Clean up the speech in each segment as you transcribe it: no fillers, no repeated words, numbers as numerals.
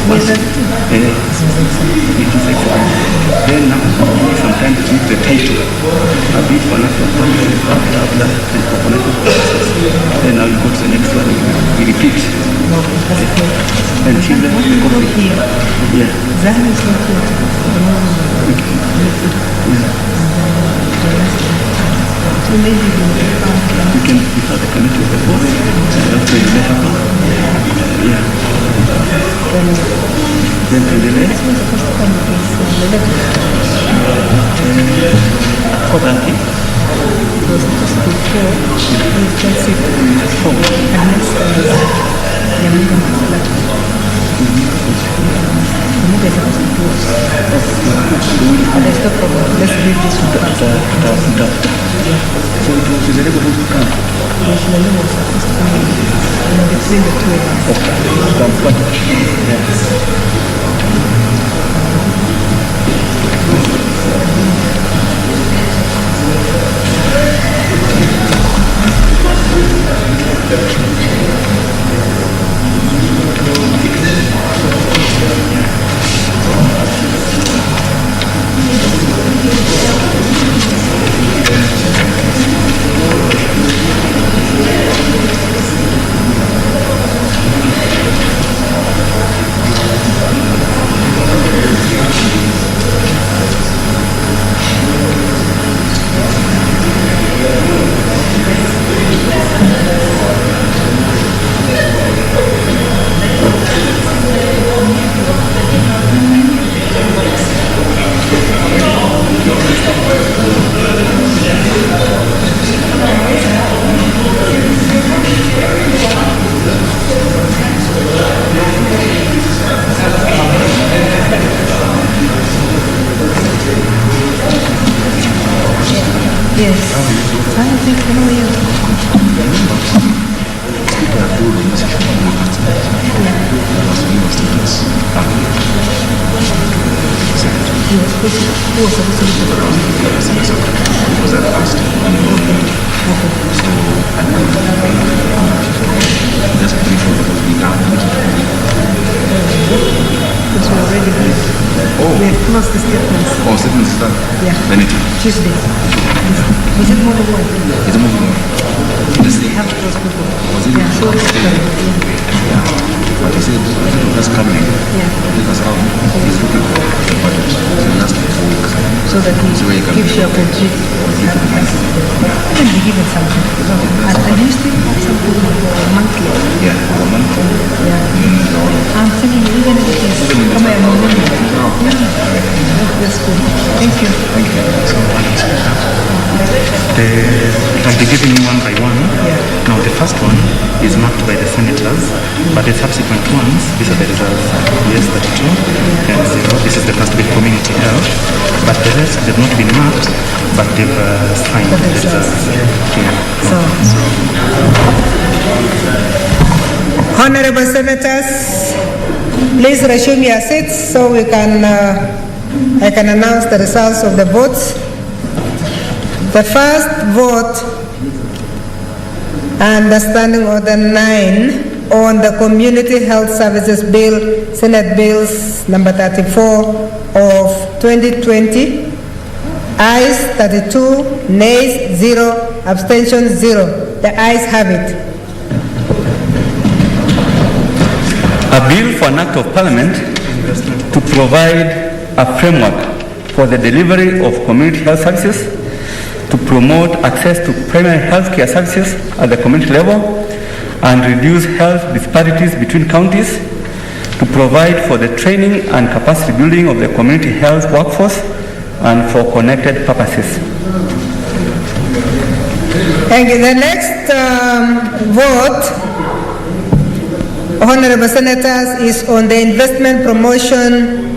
It is excellent. Then now, sometimes with the title, a bit for national content, blah, and for political process. Then now you go to the next one, we repeat. And see the coffee. Yeah. That is not good. So maybe you can prefer the committee of the board. That's very better. Yeah. Then to the next one. Copy. was supposed to be 4, we can see 4. Unless Yananga Masala. The movie is supposed to be close. But there's no problem. Let's read this one first. So it was available to come. Yes, the name was supposed to be between the two of us. Tuesday. Is it more than one? It's a movie. They have those people. Was it yeah. But he said, that's coming. Yeah. Because how he's looking for the budget in the last 4 weeks. So that he gives you a complete. Can be given something. And you still have something monthly? Yeah, monthly. Yeah. I'm thinking even if it is that's good. Thank you. Thank you. I'll be giving you one by one. Yeah. Now the first one is marked by the senators, but the subsequent ones, these are the results. Yes, 32 and 0. This is the first with community health, but the rest they've not been marked, but they've signed the results. Yeah. So. Honorable Senators, please resume your seats so we can I can announce the results of the votes. The first vote, understanding order 9 on the Community Health Services Bill, Senate Bills number 34 of 2020. Ayes 32, nays 0, abstentions 0. The ayes have it. A bill for an act of parliament to provide a framework for the delivery of community health services, to promote access to primary health care services at the community level and reduce health disparities between counties, to provide for the training and capacity building of the community health workforce and for connected purposes. Thank you. The next vote, Honorable Senators, is on the Investment Promotion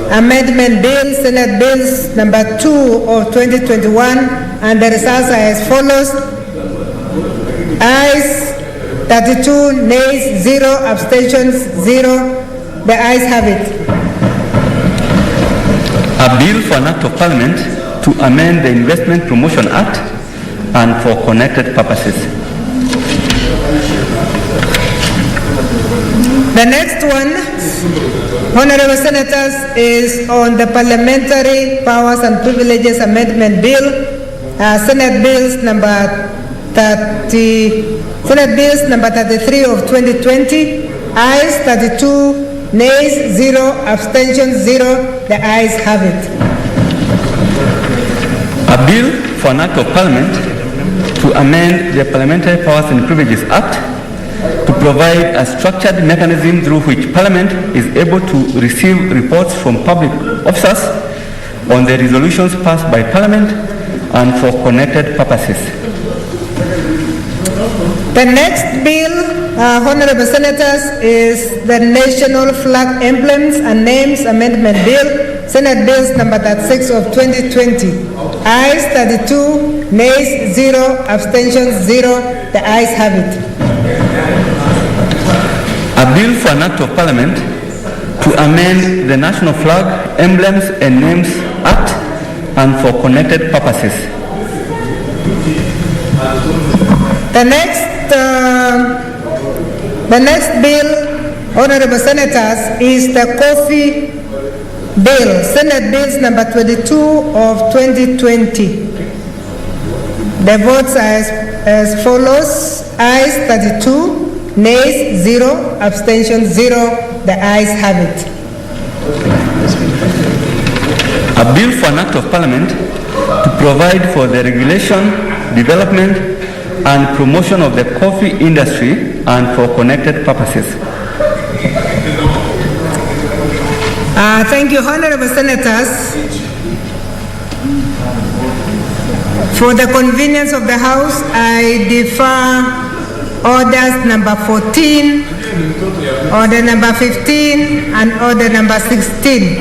Amendment Bill, Senate Bills number 2 of 2021, and the results are as follows. Ayes 32, nays 0, abstentions 0. The ayes have it. A bill for an act of parliament to amend the Investment Promotion Act and for connected purposes. The next one, Honorable Senators, is on the Parliamentary Powers and Privileges Amendment Bill, Senate Bills number 33 of 2020. Ayes 32, nays 0, abstentions 0. The ayes have it. A bill for an act of parliament to amend the Parliamentary Powers and Privileges Act to provide a structured mechanism through which Parliament is able to receive reports from public officers on the resolutions passed by Parliament and for connected purposes. The next bill, Honorable Senators, is the National Flag Emblems and Names Amendment Bill, Senate Bills number 36 of 2020. Ayes 32, nays 0, abstentions 0. The ayes have it. A bill for an act of parliament to amend the National Flag, Emblems and Names Act and for connected purposes. The next bill, Honorable Senators, is the Coffee Bill, Senate Bills number 22 of 2020. The votes are as follows: ayes 32, nays 0, abstentions 0. The ayes have it. A bill for an act of parliament to provide for the regulation, development and promotion of the coffee industry and for connected purposes. Thank you, Honorable Senators. For the convenience of the House, I defer orders number 14, order number 15, and order number 16.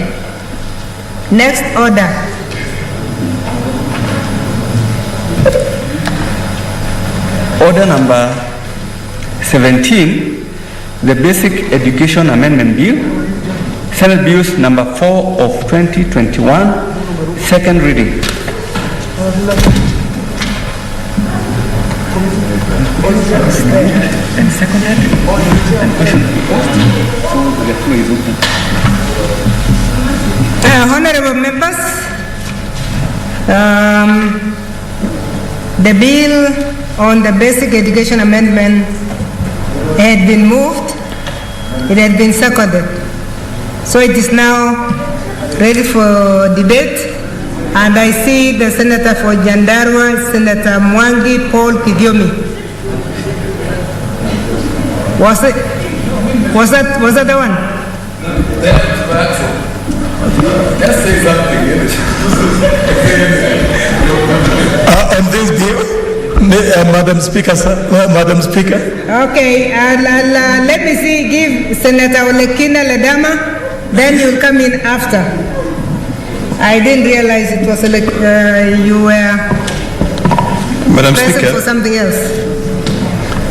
Next order. Order number 17, the Basic Education Amendment Bill, Senate Bills number 4 of 2021, second reading. And seconded, and question to be asked. So the floor is open. Honorable members, the bill on the Basic Education Amendment had been moved, it had been seconded. So it is now ready for debate, and I see the Senator for Jandarua, Senator Mwangi Paul Kidiomi. Was that the one? Just say something. On this bill, Madam Speaker, sir. Madam Speaker. Okay, let me see, give Senator Olekina Ledama, then you'll come in after. I didn't realize it was you were Madam present Speaker. for something else.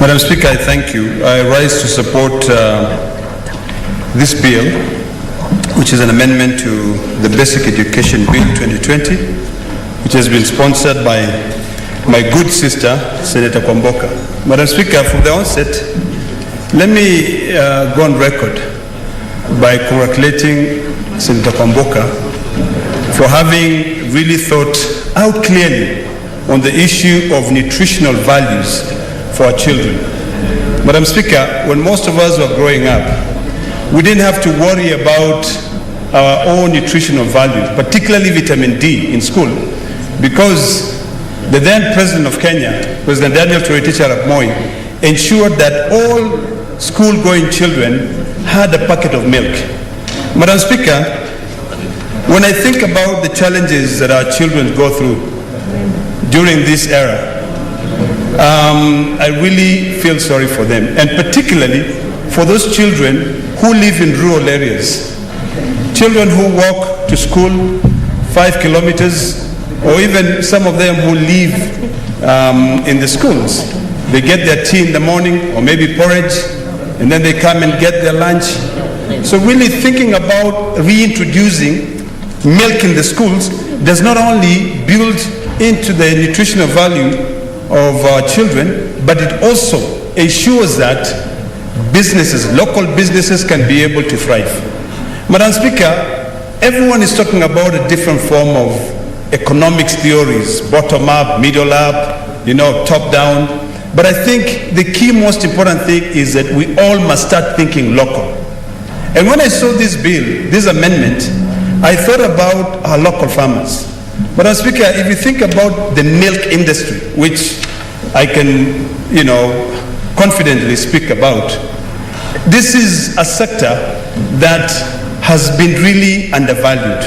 Madam Speaker, I thank you. I rise to support this bill, which is an amendment to the Basic Education Bill 2020, which has been sponsored by my good sister, Senator Kwamboka. Madam Speaker, from the onset, let me go on record by congratulating Senator Kwamboka for having really thought out clearly on the issue of nutritional values for our children. Madam Speaker, when most of us were growing up, we didn't have to worry about our own nutritional values, particularly vitamin D in school, because the then President of Kenya, President Daniel Toroitich arap Moi, ensured that all school-going children had a packet of milk. Madam Speaker, when I think about the challenges that our children go through during this era, I really feel sorry for them, and particularly for those children who live in rural areas. Children who walk to school 5 kilometers, or even some of them who live in the schools. They get their tea in the morning, or maybe porridge, and then they come and get their lunch. So really thinking about reintroducing milk in the schools does not only build into the nutritional value of our children, but it also ensures that businesses, local businesses can be able to thrive. Madam Speaker, everyone is talking about a different form of economics theories, bottom up, middle up, top down. But I think the key most important thing is that we all must start thinking local. And when I saw this bill, this amendment, I thought about our local farmers. Madam Speaker, if you think about the milk industry, which I can, confidently speak about, this is a sector that has been really undervalued.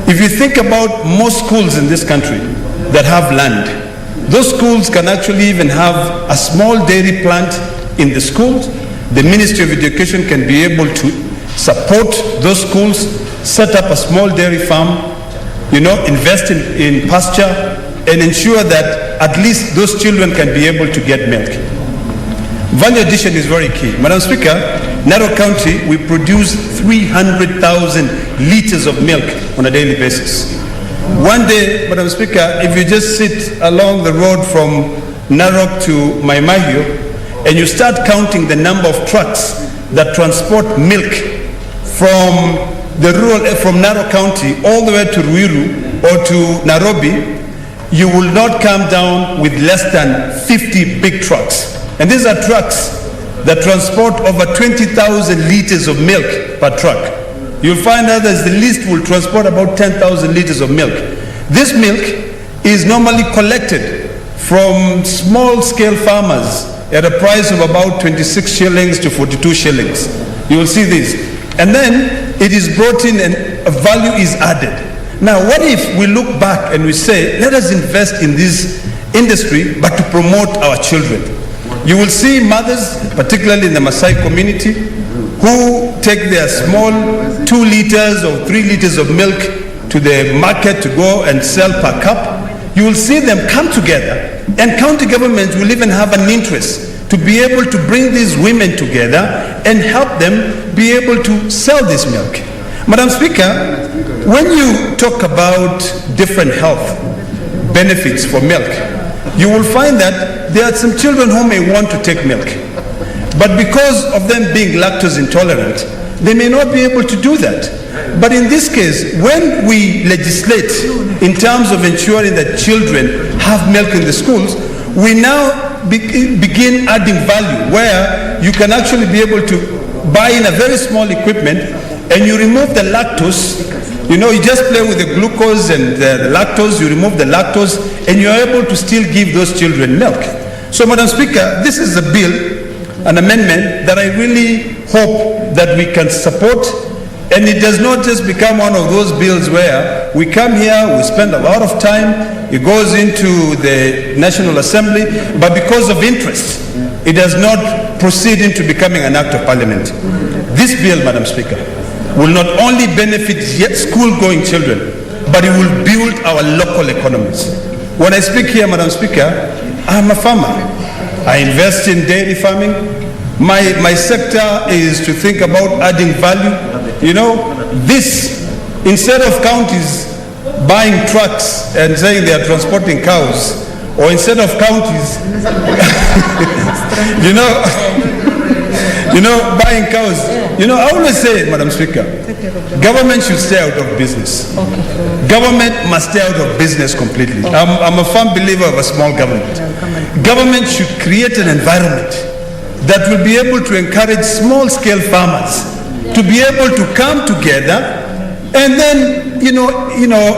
If you think about most schools in this country that have land, those schools can actually even have a small dairy plant in the schools. The Ministry of Education can be able to support those schools, set up a small dairy farm, invest in pasture, and ensure that at least those children can be able to get milk. Value addition is very key. Madam Speaker, Narok County, we produce 300,000 liters of milk on a daily basis. One day, Madam Speaker, if you just sit along the road from Narok to Maimahio and you start counting the number of trucks that transport milk from Narok County all the way to Ruiru or to Nairobi, you will not come down with less than 50 big trucks. And these are trucks that transport over 20,000 liters of milk per truck. You'll find others, the least will transport about 10,000 liters of milk. This milk is normally collected from small-scale farmers at a price of about 26 shillings to 42 shillings. You will see this. And then it is brought in and a value is added. Now, what if we look back and we say, let us invest in this industry, but to promote our children? You will see mothers, particularly in the Maasai community, who take their small 2 liters or 3 liters of milk to the market to go and sell per cup. You will see them come together, and county governments will even have an interest to be able to bring these women together and help them be able to sell this milk. Madam Speaker, when you talk about different health benefits for milk, you will find that there are some children who may want to take milk, but because of them being lactose intolerant, they may not be able to do that. But in this case, when we legislate in terms of ensuring that children have milk in the schools, we now begin adding value where you can actually be able to buy in a very small equipment and you remove the lactose. You just play with the glucose and the lactose, you remove the lactose, and you're able to still give those children milk. So, Madam Speaker, this is a bill, an amendment that I really hope that we can support, and it does not just become one of those bills where we come here, we spend a lot of time, it goes into the National Assembly, but because of interest, it does not proceed into becoming an act of parliament. This bill, Madam Speaker, will not only benefit school-going children, but it will build our local economies. When I speak here, Madam Speaker, I'm a farmer. I invest in dairy farming. My sector is to think about adding value. This, instead of counties buying trucks and saying they are transporting cows, or instead of counties, buying cows. I always say, Madam Speaker, government should stay out of business. Government must stay out of business completely. I'm a firm believer of a small government. Government should create an environment that will be able to encourage small-scale farmers to be able to come together and then,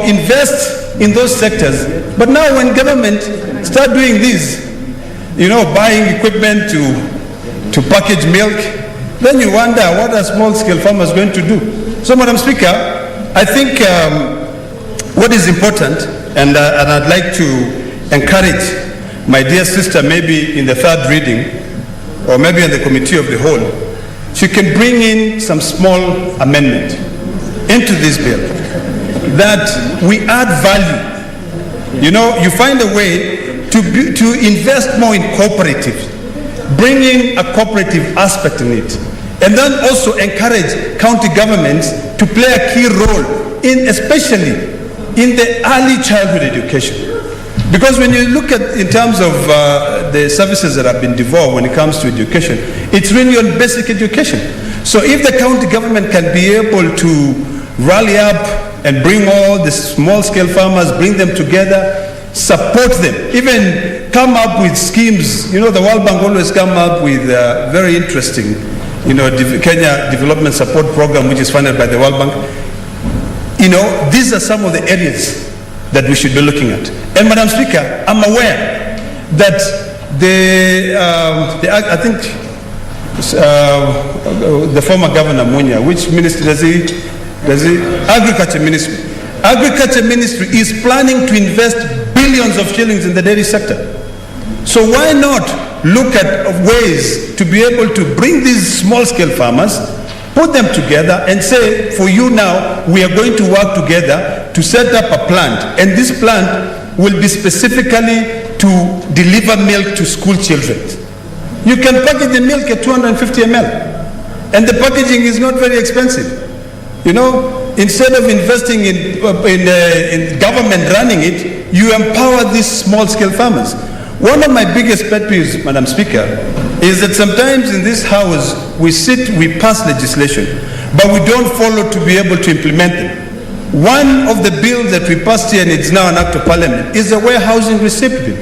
invest in those sectors. But now when government start doing this, buying equipment to package milk, then you wonder what are small-scale farmers going to do. So, Madam Speaker, I think what is important, and I'd like to encourage my dear sister, maybe in the third reading, or maybe in the committee of the whole, she can bring in some small amendment into this bill that we add value. You find a way to invest more in cooperatives, bringing a cooperative aspect in it, and then also encourage county governments to play a key role especially in the early childhood education. Because when you look at in terms of the services that have been devolved when it comes to education, it's really on basic education. So if the county government can be able to rally up and bring all the small-scale farmers, bring them together, support them, even come up with schemes. You know, the World Bank always come up with very interesting, Kenya Development Support Program, which is funded by the World Bank. These are some of the areas that we should be looking at. And Madam Speaker, I'm aware that I think the former Governor Munya, which ministry does he? Agriculture Ministry. Agriculture Ministry is planning to invest billions of shillings in the dairy sector. So why not look at ways to be able to bring these small-scale farmers, put them together and say, for you now, we are going to work together to set up a plant. And this plant will be specifically to deliver milk to school children. You can package the milk at 250 ml. And the packaging is not very expensive. Instead of investing in government running it, you empower these small-scale farmers. One of my biggest pet peeves, Madam Speaker, is that sometimes in this House, we pass legislation, but we don't follow to be able to implement them. One of the bills that we passed here, and it's now an act of parliament, is the warehousing receipt bill.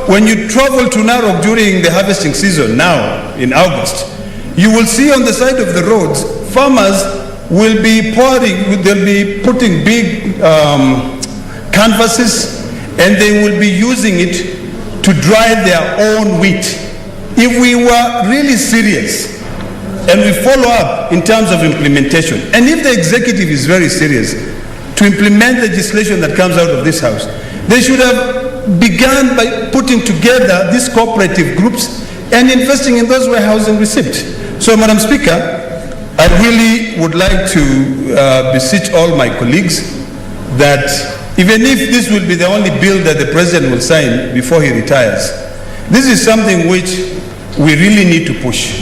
When you travel to Narok during the harvesting season now, in August, you will see on the side of the roads, farmers will be they'll be putting big canvases, and they will be using it to dry their own wheat. If we were really serious and we follow up in terms of implementation, and if the executive is very serious to implement legislation that comes out of this House, they should have begun by putting together these cooperative groups and investing in those warehousing receipts. So, Madam Speaker, I really would like to beseech all my colleagues that even if this will be the only bill that the President will sign before he retires, this is something which we really need to push.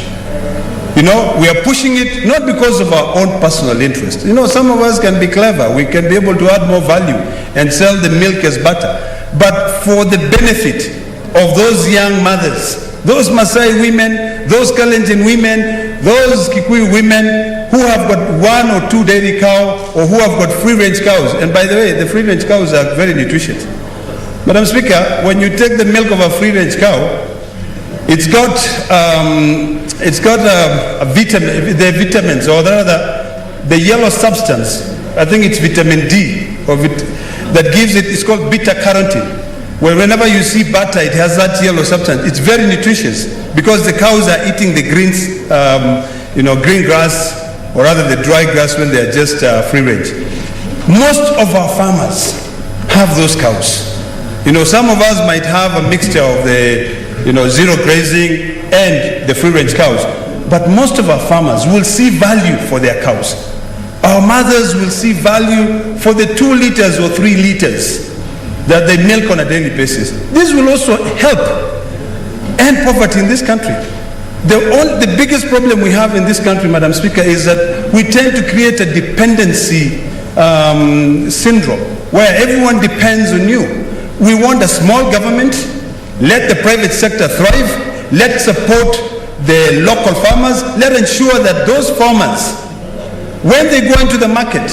We are pushing it not because of our own personal interest. Some of us can be clever. We can be able to add more value and sell the milk as butter. But for the benefit of those young mothers, those Maasai women, those Kalenjin women, those Kikuyu women who have got 1 or 2 dairy cow or who have got free-range cows. And by the way, the free-range cows are very nutritious. Madam Speaker, when you take the milk of a free-range cow, it's got the vitamins, or rather the yellow substance. I think it's vitamin D that gives it. It's called beta-carotene. Well, whenever you see butter, it has that yellow substance. It's very nutritious because the cows are eating the greens, green grass, or rather the dry grass when they're just free range. Most of our farmers have those cows. Some of us might have a mixture of the, zero grazing and the free range cows, but most of our farmers will see value for their cows. Our mothers will see value for the 2 liters or 3 liters that they milk on a daily basis. This will also help end poverty in this country. The biggest problem we have in this country, Madam Speaker, is that we tend to create a dependency syndrome where everyone depends on you. We want a small government. Let the private sector thrive. Let's support the local farmers. Let's ensure that those farmers, when they go into the market,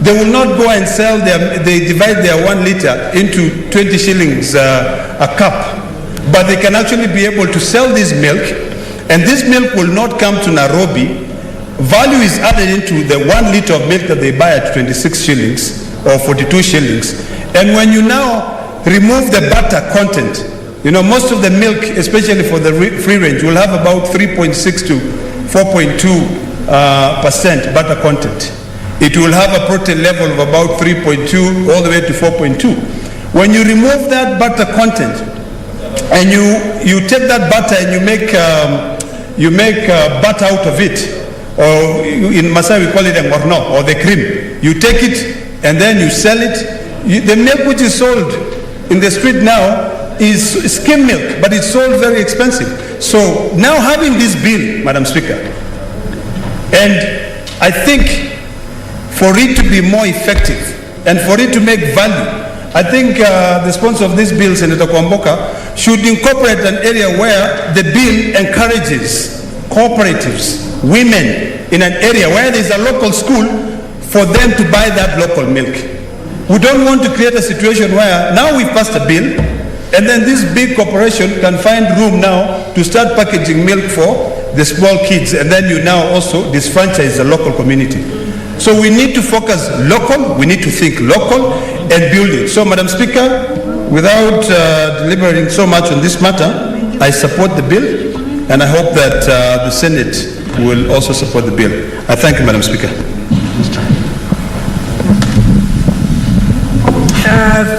they will not go and sell they divide their 1 liter into 20 shillings a cup. But they can actually be able to sell this milk, and this milk will not come to Nairobi. Value is added into the 1 liter of milk that they buy at 26 shillings or 42 shillings. And when you now remove the butter content, most of the milk, especially for the free range, will have about 3.6 to 4.2% butter content. It will have a protein level of about 3.2 all the way to 4.2. When you remove that butter content and you take that butter and you make butter out of it, or in Maasai we call it a ngorno, or the cream. You take it and then you sell it. The milk which is sold in the street now is skim milk, but it's sold very expensive. So now having this bill, Madam Speaker, and I think for it to be more effective and for it to make value, I think the sponsor of this bill, Senator Kwamboka, should incorporate an area where the bill encourages cooperatives, women in an area where there's a local school for them to buy that local milk. We don't want to create a situation where now we've passed a bill and then this big corporation can find room now to start packaging milk for the small kids, and then you now also disfranchise the local community. So we need to focus local, we need to think local and build it. So Madam Speaker, without deliberating so much on this matter, I support the bill and I hope that the Senate will also support the bill. I thank you, Madam Speaker.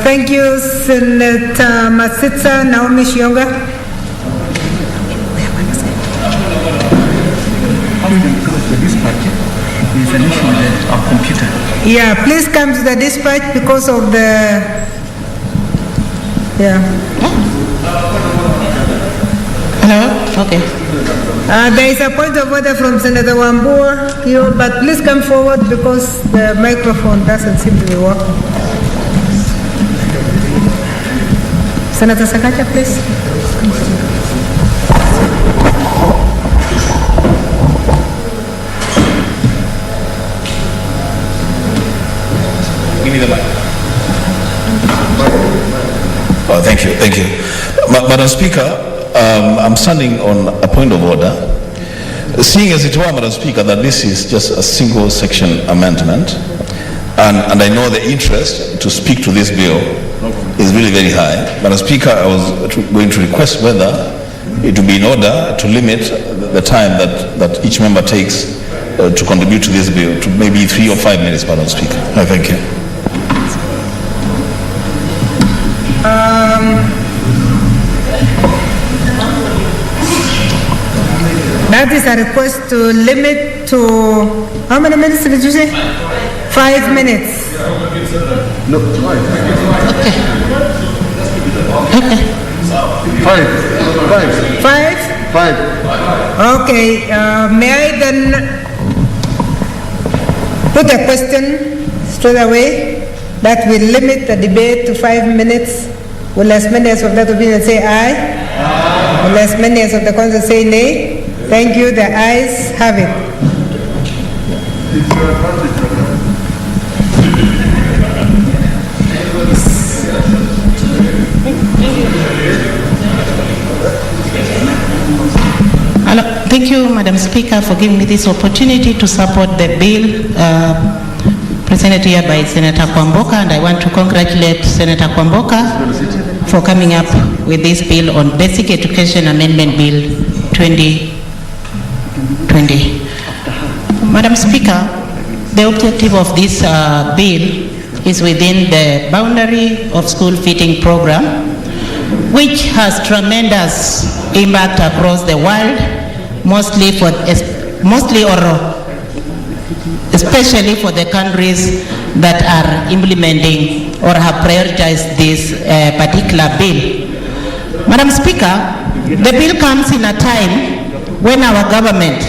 Thank you, Senator Masitsa. Naomi Shionga. There's an issue with our computer. Yeah, please come to the dispatch because of the... Yeah. Hello? Okay. There is a point of order from Senator Wambua here, but please come forward because the microphone doesn't seem to be working. Senator Sakaja, please. Give me the mic. Oh, thank you. Madam Speaker, I'm standing on a point of order. Seeing as it were, Madam Speaker, that this is just a single section amendment, and I know the interest to speak to this bill is really very high. Madam Speaker, I was going to request whether it would be in order to limit the time that each member takes to contribute to this bill to maybe 3 or 5 minutes, Madam Speaker. Thank you. That is a request to limit to, how many minutes did you say? 5 minutes. No, 5. Okay. 5? Okay, may I then put a question straight away that will limit the debate to 5 minutes? Will as many as of that opinion say aye? Will as many as of the council say nay? Thank you, the ayes have it. Thank you, Madam Speaker, for giving me this opportunity to support the bill presented here by Senator Kwamboka, and I want to congratulate Senator Kwamboka for coming up with this bill on Basic Education Amendment Bill 2020. Madam Speaker, the objective of this bill is within the boundary of school feeding program, which has tremendous impact across the world, especially for the countries that are implementing or have prioritized this particular bill. Madam Speaker, the bill comes in a time when our government,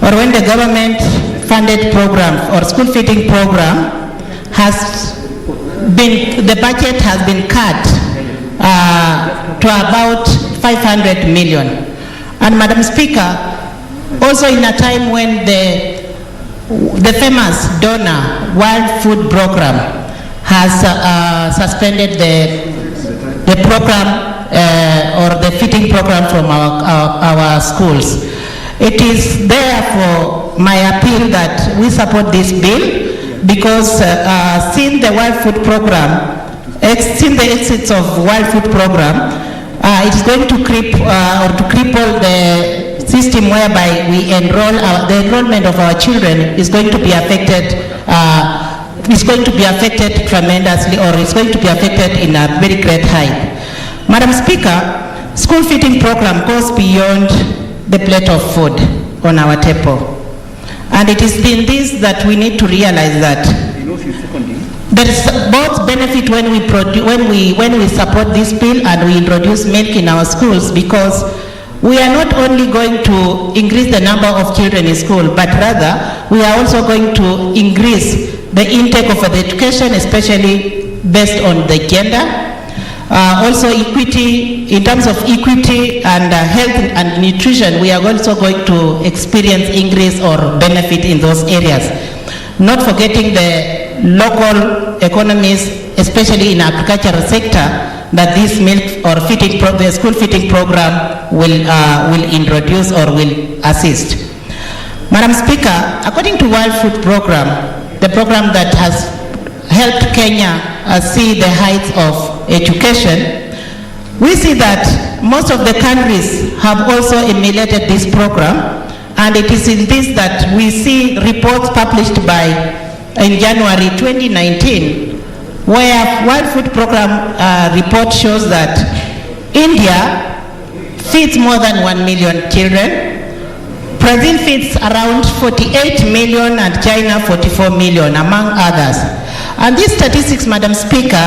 or when the government funded program or school feeding program the budget has been cut to about 500 million. And Madam Speaker, also in a time when the famous donor World Food Program has suspended the program or the feeding program from our schools. It is therefore my appeal that we support this bill because since the World Food Program, since the exits of World Food Program, it is going to cripple the system whereby we enroll, the enrollment of our children is going to be affected tremendously, or is going to be affected in a very great height. Madam Speaker, school feeding program goes beyond the plate of food on our table. And it is in this that we need to realize that there is both benefit when we support this bill and we introduce milk in our schools, because we are not only going to increase the number of children in school, but rather we are also going to increase the intake of the education, especially based on the gender. Also equity, in terms of equity and health and nutrition, we are also going to experience increase or benefit in those areas. Not forgetting the local economies, especially in agricultural sector, that this milk or the school feeding program will introduce or will assist. Madam Speaker, according to World Food Program, the program that has helped Kenya see the heights of education, we see that most of the countries have also emulated this program, and it is in this that we see reports published in January 2019, where World Food Program report shows that India feeds more than 1 million children, Brazil feeds around 48 million, and China 44 million, among others. And these statistics, Madam Speaker,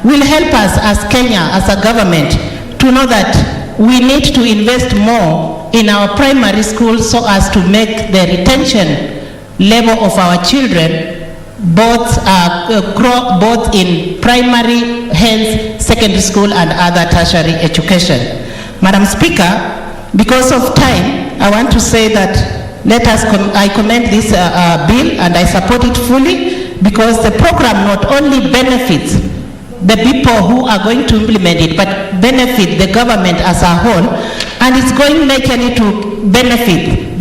will help us as Kenya, as a government, to know that we need to invest more in our primary schools so as to make the retention level of our children both in primary, hence secondary school and other tertiary education. Madam Speaker, because of time, I want to say that I commend this bill and I support it fully, because the program not only benefits the people who are going to implement it, but benefit the government as a whole, and it's going naturally to benefit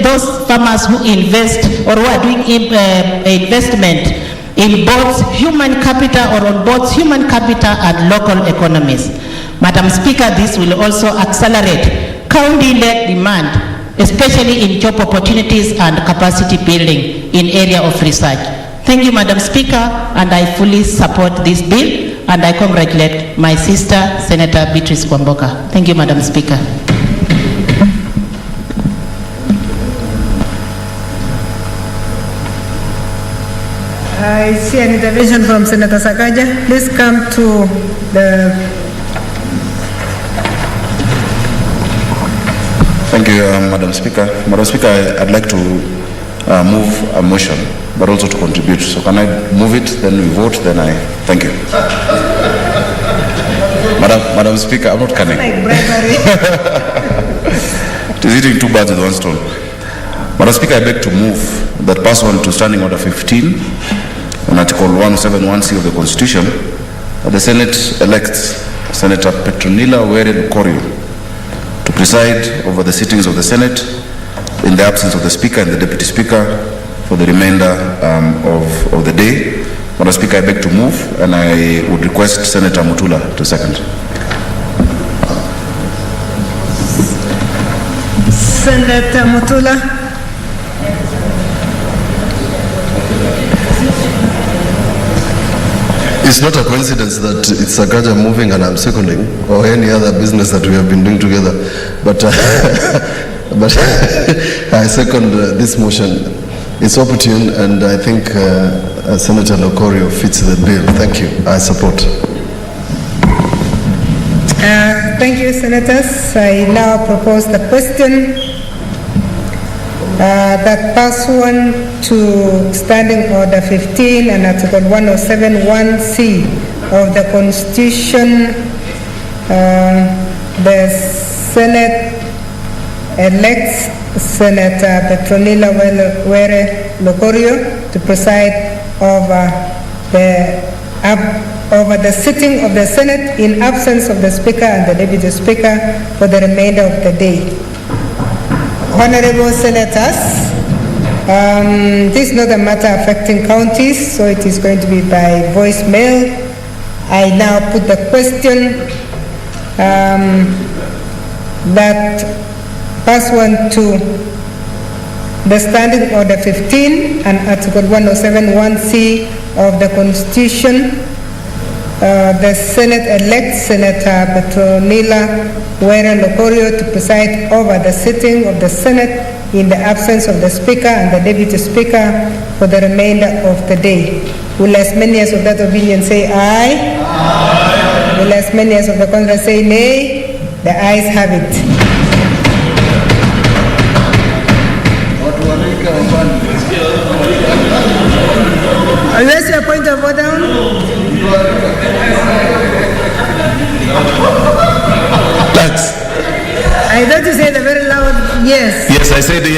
those farmers who invest or who are doing investment in both human capital or on both human capital and local economies. Madam Speaker, this will also accelerate county-led demand, especially in job opportunities and capacity building in area of research. Thank you, Madam Speaker, and I fully support this bill, and I congratulate my sister, Senator Beatrice Kwamboka. Thank you, Madam Speaker. I see an intervention from Senator Sakaja. Please come to the... Thank you, Madam Speaker. Madam Speaker, I'd like to move a motion, but also to contribute. So can I move it, then we vote, then I... Thank you. Madam Speaker, I'm not cunning. Like bribery. It is eating two birds with one stone. Madam Speaker, I beg to move that pass on to Standing Order 15 on Article 171C of the Constitution, that the Senate elects Senator Petronila Were Lukorio to preside over the sittings of the Senate in the absence of the Speaker and the Deputy Speaker for the remainder of the day. Madam Speaker, I beg to move, and I would request Senator Mutula to second. Senator Mutula. It's not a coincidence that it's Sakaja moving and I'm seconding, or any other business that we have been doing together. But I second this motion. It's opportune, and I think Senator Lukorio fits the bill. Thank you. I support. Thank you, Senators. I now propose the question that pursuant to Standing Order 15 and Article 107(1)(c) of the Constitution, the Senate elects Senator Petronila Were Lukorio to preside over the sitting of the Senate in absence of the Speaker and the Deputy Speaker for the remainder of the day. Honorable Senators, this is not a matter affecting counties, so it is going to be by voicemail. I now put the question that pursuant to the Standing Order 15 and Article 107(1)(c) of the Constitution, the Senate elects Senator Petronila Were Lukorio to preside over the sitting of the Senate in the absence of the Speaker and the Deputy Speaker for the remainder of the day. Will as many as of that opinion say aye? Aye. Will as many as of the contrary say nay? The ayes have it. Raise your point of order.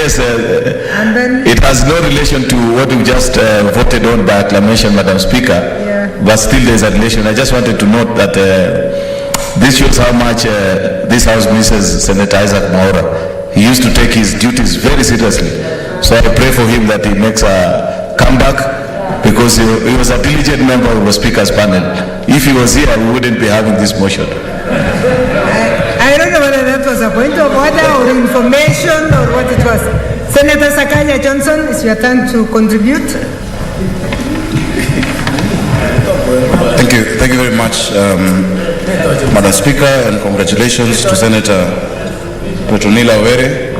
yes, And then, it has no relation to what we just voted on by acclamation, Madam Speaker. Yeah. But still there's a relation. I just wanted to note that this shows how much this House misses Senator Isaac Maura. He used to take his duties very seriously. So I pray for him that he makes a comeback, because he was a diligent member of the Speaker's panel. If he was here, we wouldn't be having this motion. I don't know whether that was a point of order or information or what it was. Senator Sakaja Johnson, it's your turn to contribute. Thank you very much, Madam Speaker, and congratulations to Senator Petronila Were.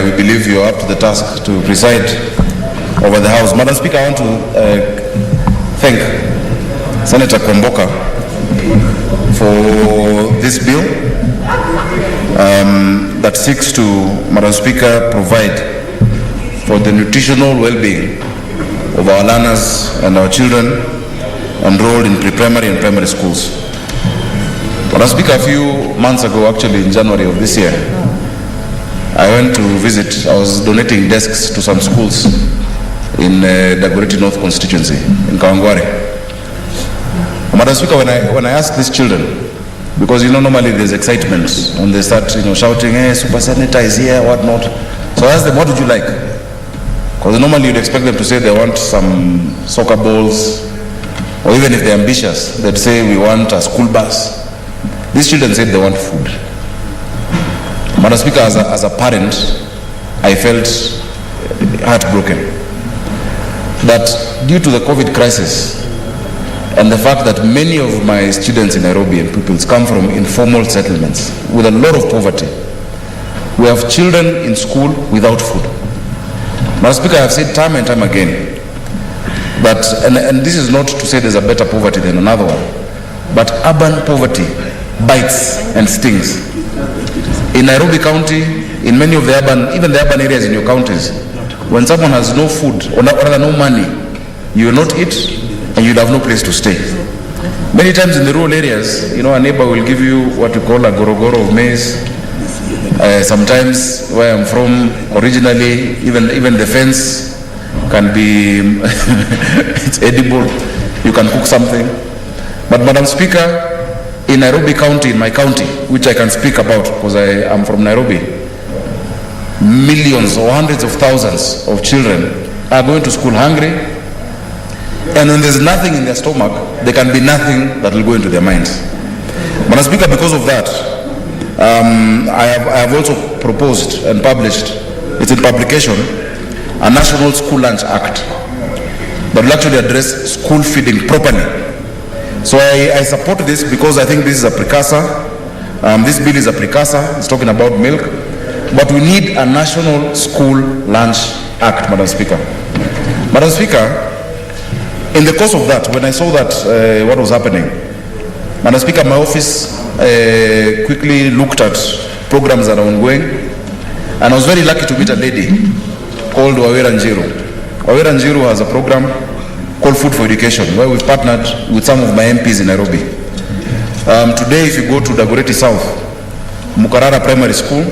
We believe you are up to the task to preside over the House. Madam Speaker, I want to thank Senator Kwamboka for this bill that seeks to, Madam Speaker, provide for the nutritional well-being of our learners and our children enrolled in pre-primary and primary schools. Madam Speaker, a few months ago, actually in January of this year, I went to visit. I was donating desks to some schools in Dagoretti North constituency in Kawangware. Madam Speaker, when I asked these children, because normally there's excitement when they start shouting, hey, Super Senator is here, whatnot. So I asked them, what would you like? Because normally you'd expect them to say they want some soccer balls, or even if they're ambitious, they'd say we want a school bus. These children said they want food. Madam Speaker, as a parent, I felt heartbroken that due to the COVID crisis and the fact that many of my students in Nairobi and pupils come from informal settlements with a lot of poverty, we have children in school without food. Madam Speaker, I have said time and time again that, and this is not to say there's a better poverty than another one, but urban poverty bites and stings. In Nairobi County, in many of the urban, even the urban areas in your counties, when someone has no food or rather no money, you will not eat and you'll have no place to stay. Many times in the rural areas, a neighbor will give you what we call a gorogoro of maize. Sometimes where I'm from originally, even the fence can be it's edible. You can cook something. But Madam Speaker, in Nairobi County, in my county, which I can speak about because I am from Nairobi, millions or hundreds of thousands of children are going to school hungry, and when there's nothing in their stomach, there can be nothing that will go into their minds. Madam Speaker, because of that, I have also proposed and published, it's in publication, a National School Lunch Act that will actually address school feeding properly. So I support this because I think this is a precursor. This bill is a precursor. It's talking about milk. But we need a National School Lunch Act, Madam Speaker. Madam Speaker, in the course of that, when I saw that what was happening, Madam Speaker, my office quickly looked at programs that are ongoing, and I was very lucky to meet a lady called Wawera Njiru. Wawera Njiru has a program called Food for Education, where we've partnered with some of my MPs in Nairobi. Today, if you go to Dagoretti South, Mukarara Primary School,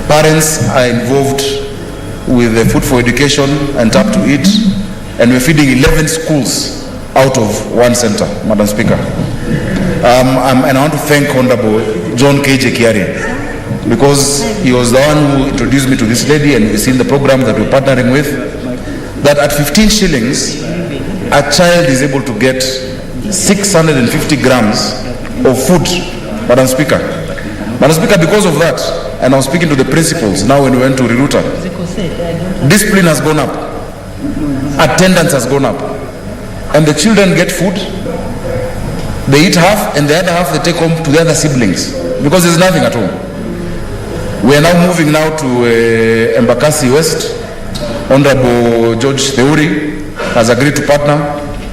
parents are involved with the Food for Education and Tap to Eat, and we're feeding 11 schools out of one center, Madam Speaker. And I want to thank Honorable John K.J. Kiari, because he was the one who introduced me to this lady, and we've seen the program that we're partnering with, that at 15 shillings, a child is able to get 650 grams of food, Madam Speaker. Madam Speaker, because of that, and I was speaking to the principals now when we went to Riruta, discipline has gone up, attendance has gone up, and the children get food, they eat half, and the other half they take home to the other siblings, because there's nothing at home. We are now moving now to Embakasi West. Honorable George Theuri has agreed to partner,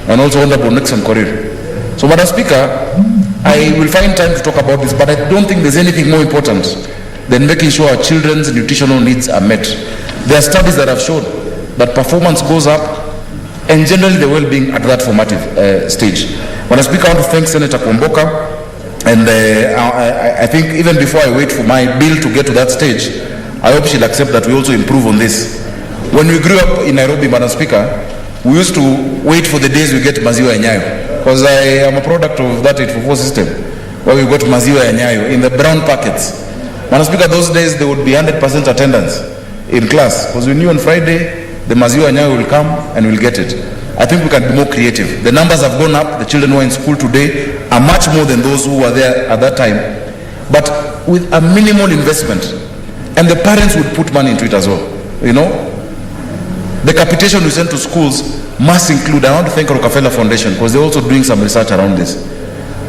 and also Honorable Nixon Korir. So, Madam Speaker, I will find time to talk about this, but I don't think there's anything more important than making sure our children's nutritional needs are met. There are studies that have shown that performance goes up, and generally the well-being at that formative stage. Madam Speaker, I want to thank Senator Kwamboka, and I think even before I wait for my bill to get to that stage, I I hope she'll accept that we also improve on this. When we grew up in Nairobi, Madam Speaker, we used to wait for the days we get maziwa ya Nyayo, because I am a product of that 844 system, where we got maziwa ya Nyayo in the brown packets. Madam Speaker, those days there would be 100% attendance in class, because we knew on Friday the maziwa ya Nyayo will come and we'll get it. I think we can be more creative. The numbers have gone up. The children who are in school today are much more than those who were there at that time, but with a minimal investment, and the parents would put money into it as well. You know, the capitation we send to schools must include, I want to thank Rockefeller Foundation because they're also doing some research around this.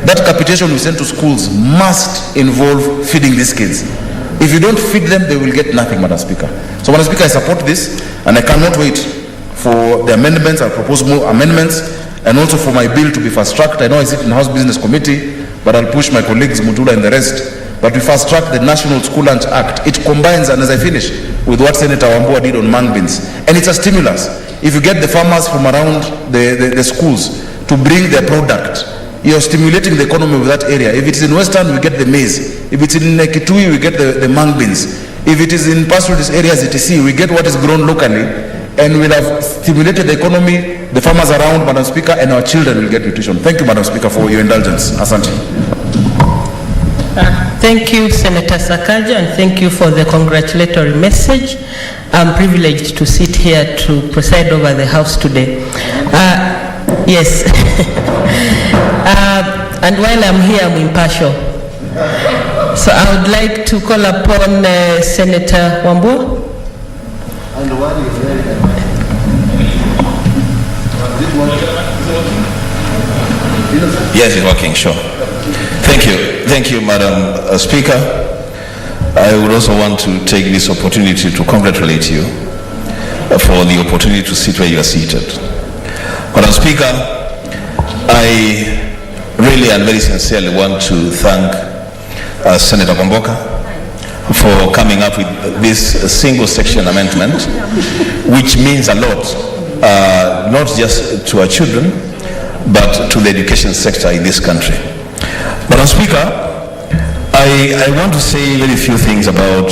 That capitation we send to schools must involve feeding these kids. If you don't feed them, they will get nothing, Madam Speaker. So, Madam Speaker, I support this, and I cannot wait for the amendments. I'll propose more amendments, and also for my bill to be fast-tracked. I know I sit in the House Business Committee, but I'll push my colleagues, Mutula and the rest, but we fast-track the National School Lunch Act. It combines, and as I finish, with what Senator Wambua did on mung beans. And it's a stimulus. If you get the farmers from around the schools to bring their product, you're stimulating the economy of that area. If it's in Western, we get the maize. If it's in Kitui, we get the mung beans. If it is in pastoralist areas, etc., we get what is grown locally, and we'll have stimulated the economy, the farmers around, Madam Speaker, and our children will get nutrition. Thank you, Madam Speaker, for your indulgence. Asante. Thank you, Senator Sakaja, and thank you for the congratulatory message. I'm privileged to sit here to preside over the House today. Yes. And while I'm here, I'm impartial. So I would like to call upon Senator Wambua. Yes, it's working, sure. Thank you, Madam Speaker. I would also want to take this opportunity to congratulate you for the opportunity to sit where you are seated. Madam Speaker, I really and very sincerely want to thank Senator Kwamboka for coming up with this single section amendment, which means a lot, not just to our children, but to the education sector in this country. Madam Speaker, I want to say very few things about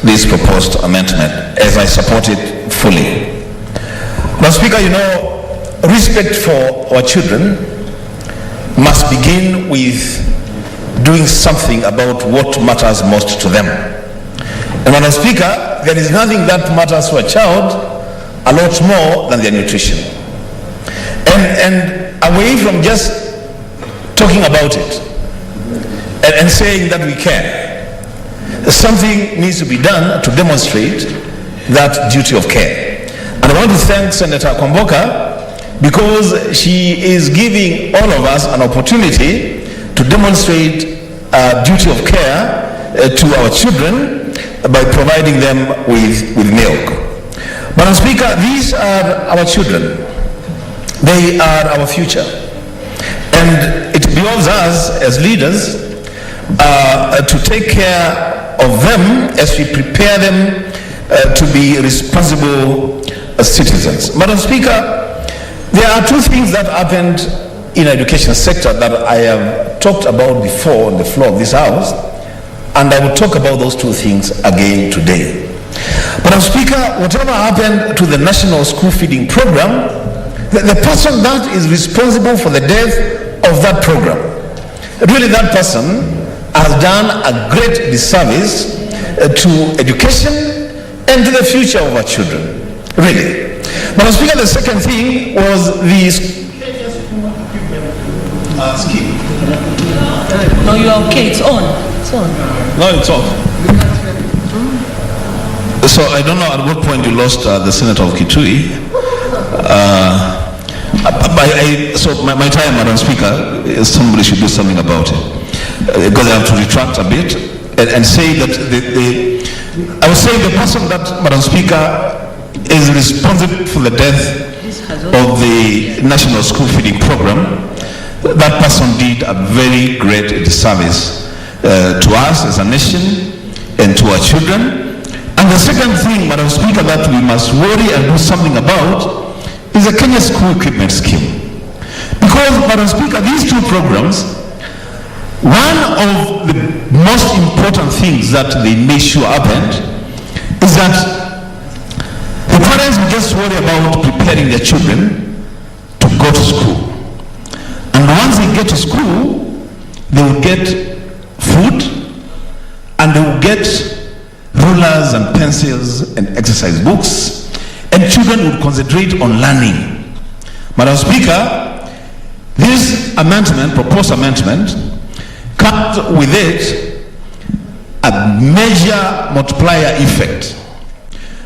this proposed amendment, as I support it fully. Madam Speaker, you know, respect for our children must begin with doing something about what matters most to them. And Madam Speaker, there is nothing that matters to a child a lot more than their nutrition. And away from just talking about it and saying that we care, something needs to be done to demonstrate that duty of care. And I want to thank Senator Kwamboka because she is giving all of us an opportunity to demonstrate a duty of care to our children by providing them with milk. Madam Speaker, these are our children. They are our future. And it behoves us as leaders to take care of them as we prepare them to be responsible citizens. Madam Speaker, there are two things that happened in the education sector that I have talked about before on the floor of this House, and I will talk about those two things again today. Madam Speaker, whatever happened to the National School Feeding Program, the person that is responsible for the death of that program, really that person has done a great disservice to education and to the future of our children, really. Madam Speaker, the second thing was the scheme. No, you're okay, it's on. It's on. No, it's off. So I don't know at what point you lost the Senator of Kitui. So my time, Madam Speaker, somebody should do something about it. Because I have to retract a bit and say that I would say the person that, Madam Speaker, is responsible for the death of the National School Feeding Program, that person did a very great disservice to us as a nation and to our children. And the second thing, Madam Speaker, that we must worry and do something about is the Kenya School Equipment Scheme. Because, Madam Speaker, these two programs One of the most important things that they made sure happened is that the parents would just worry about preparing their children to go to school. And once they get to school, they will get food and they will get rulers and pencils and exercise books, and children would concentrate on learning. Madam Speaker, this amendment, proposed amendment, comes with it a major multiplier effect.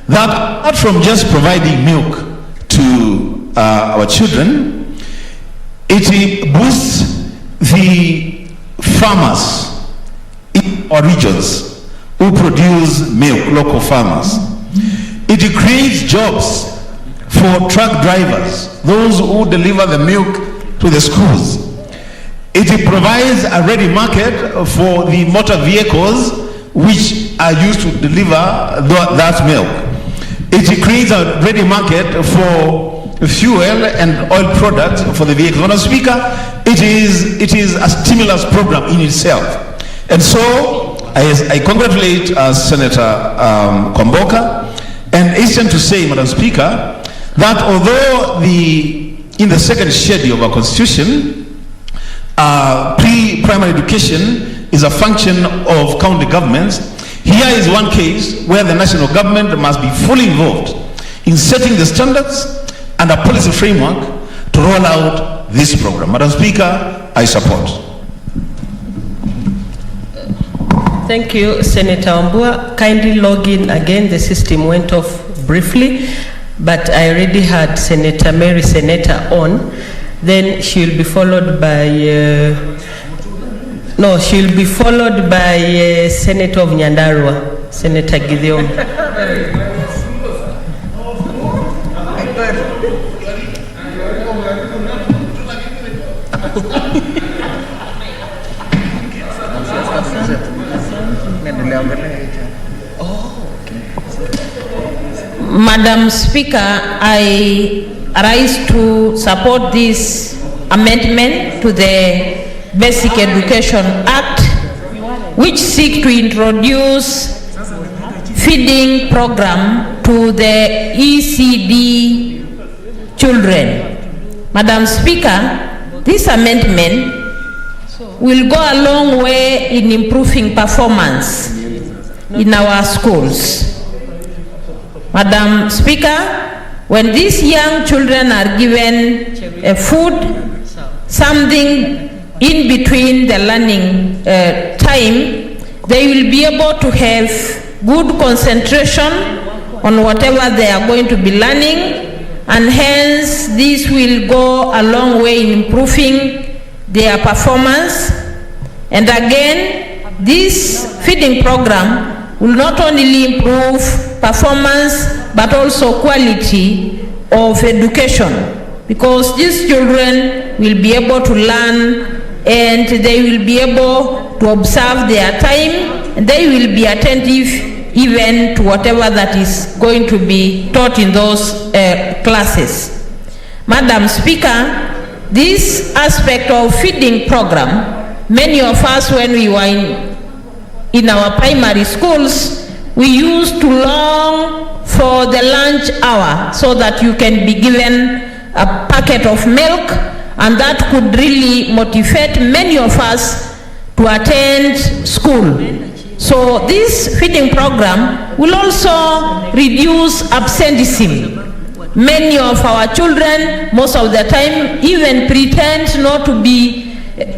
That apart from just providing milk to our children, it boosts the farmers in our regions who produce milk, local farmers. It creates jobs for truck drivers, those who deliver the milk to the schools. It provides a ready market for the motor vehicles which are used to deliver that milk. It creates a ready market for fuel and oil products for the vehicles. Madam Speaker, it is a stimulus program in itself. And so I congratulate Senator Kwamboka, and hasten to say, Madam Speaker, that although in the second schedule of our Constitution, pre-primary education is a function of county governments, here is one case where the national government must be fully involved in setting the standards and a policy framework to roll out this program. Madam Speaker, I support. Thank you, Senator Wambua. Kindly log in again. The system went off briefly, but I already had Senator Mary Senator on. Then she'll be followed by Senator of Nyandarua, Senator Gideon. Madam Speaker, I rise to support this amendment to the Basic Education Act, which seek to introduce feeding program to the ECD children. Madam Speaker, this amendment will go a long way in improving performance in our schools. Madam Speaker, when these young children are given food, something in between the learning time, they will be able to have good concentration on whatever they are going to be learning, and hence this will go a long way in improving their performance. And again, this feeding program will not only improve performance but also quality of education, because these children will be able to learn and they will be able to observe their time, and they will be attentive even to whatever that is going to be taught in those classes. Madam Speaker, this aspect of feeding program, many of us when we were in our primary schools, we used to long for the lunch hour so that you can be given a packet of milk, and that could really motivate many of us to attend school. So this feeding program will also reduce absenteeism. Many of our children, most of the time, even pretend not to be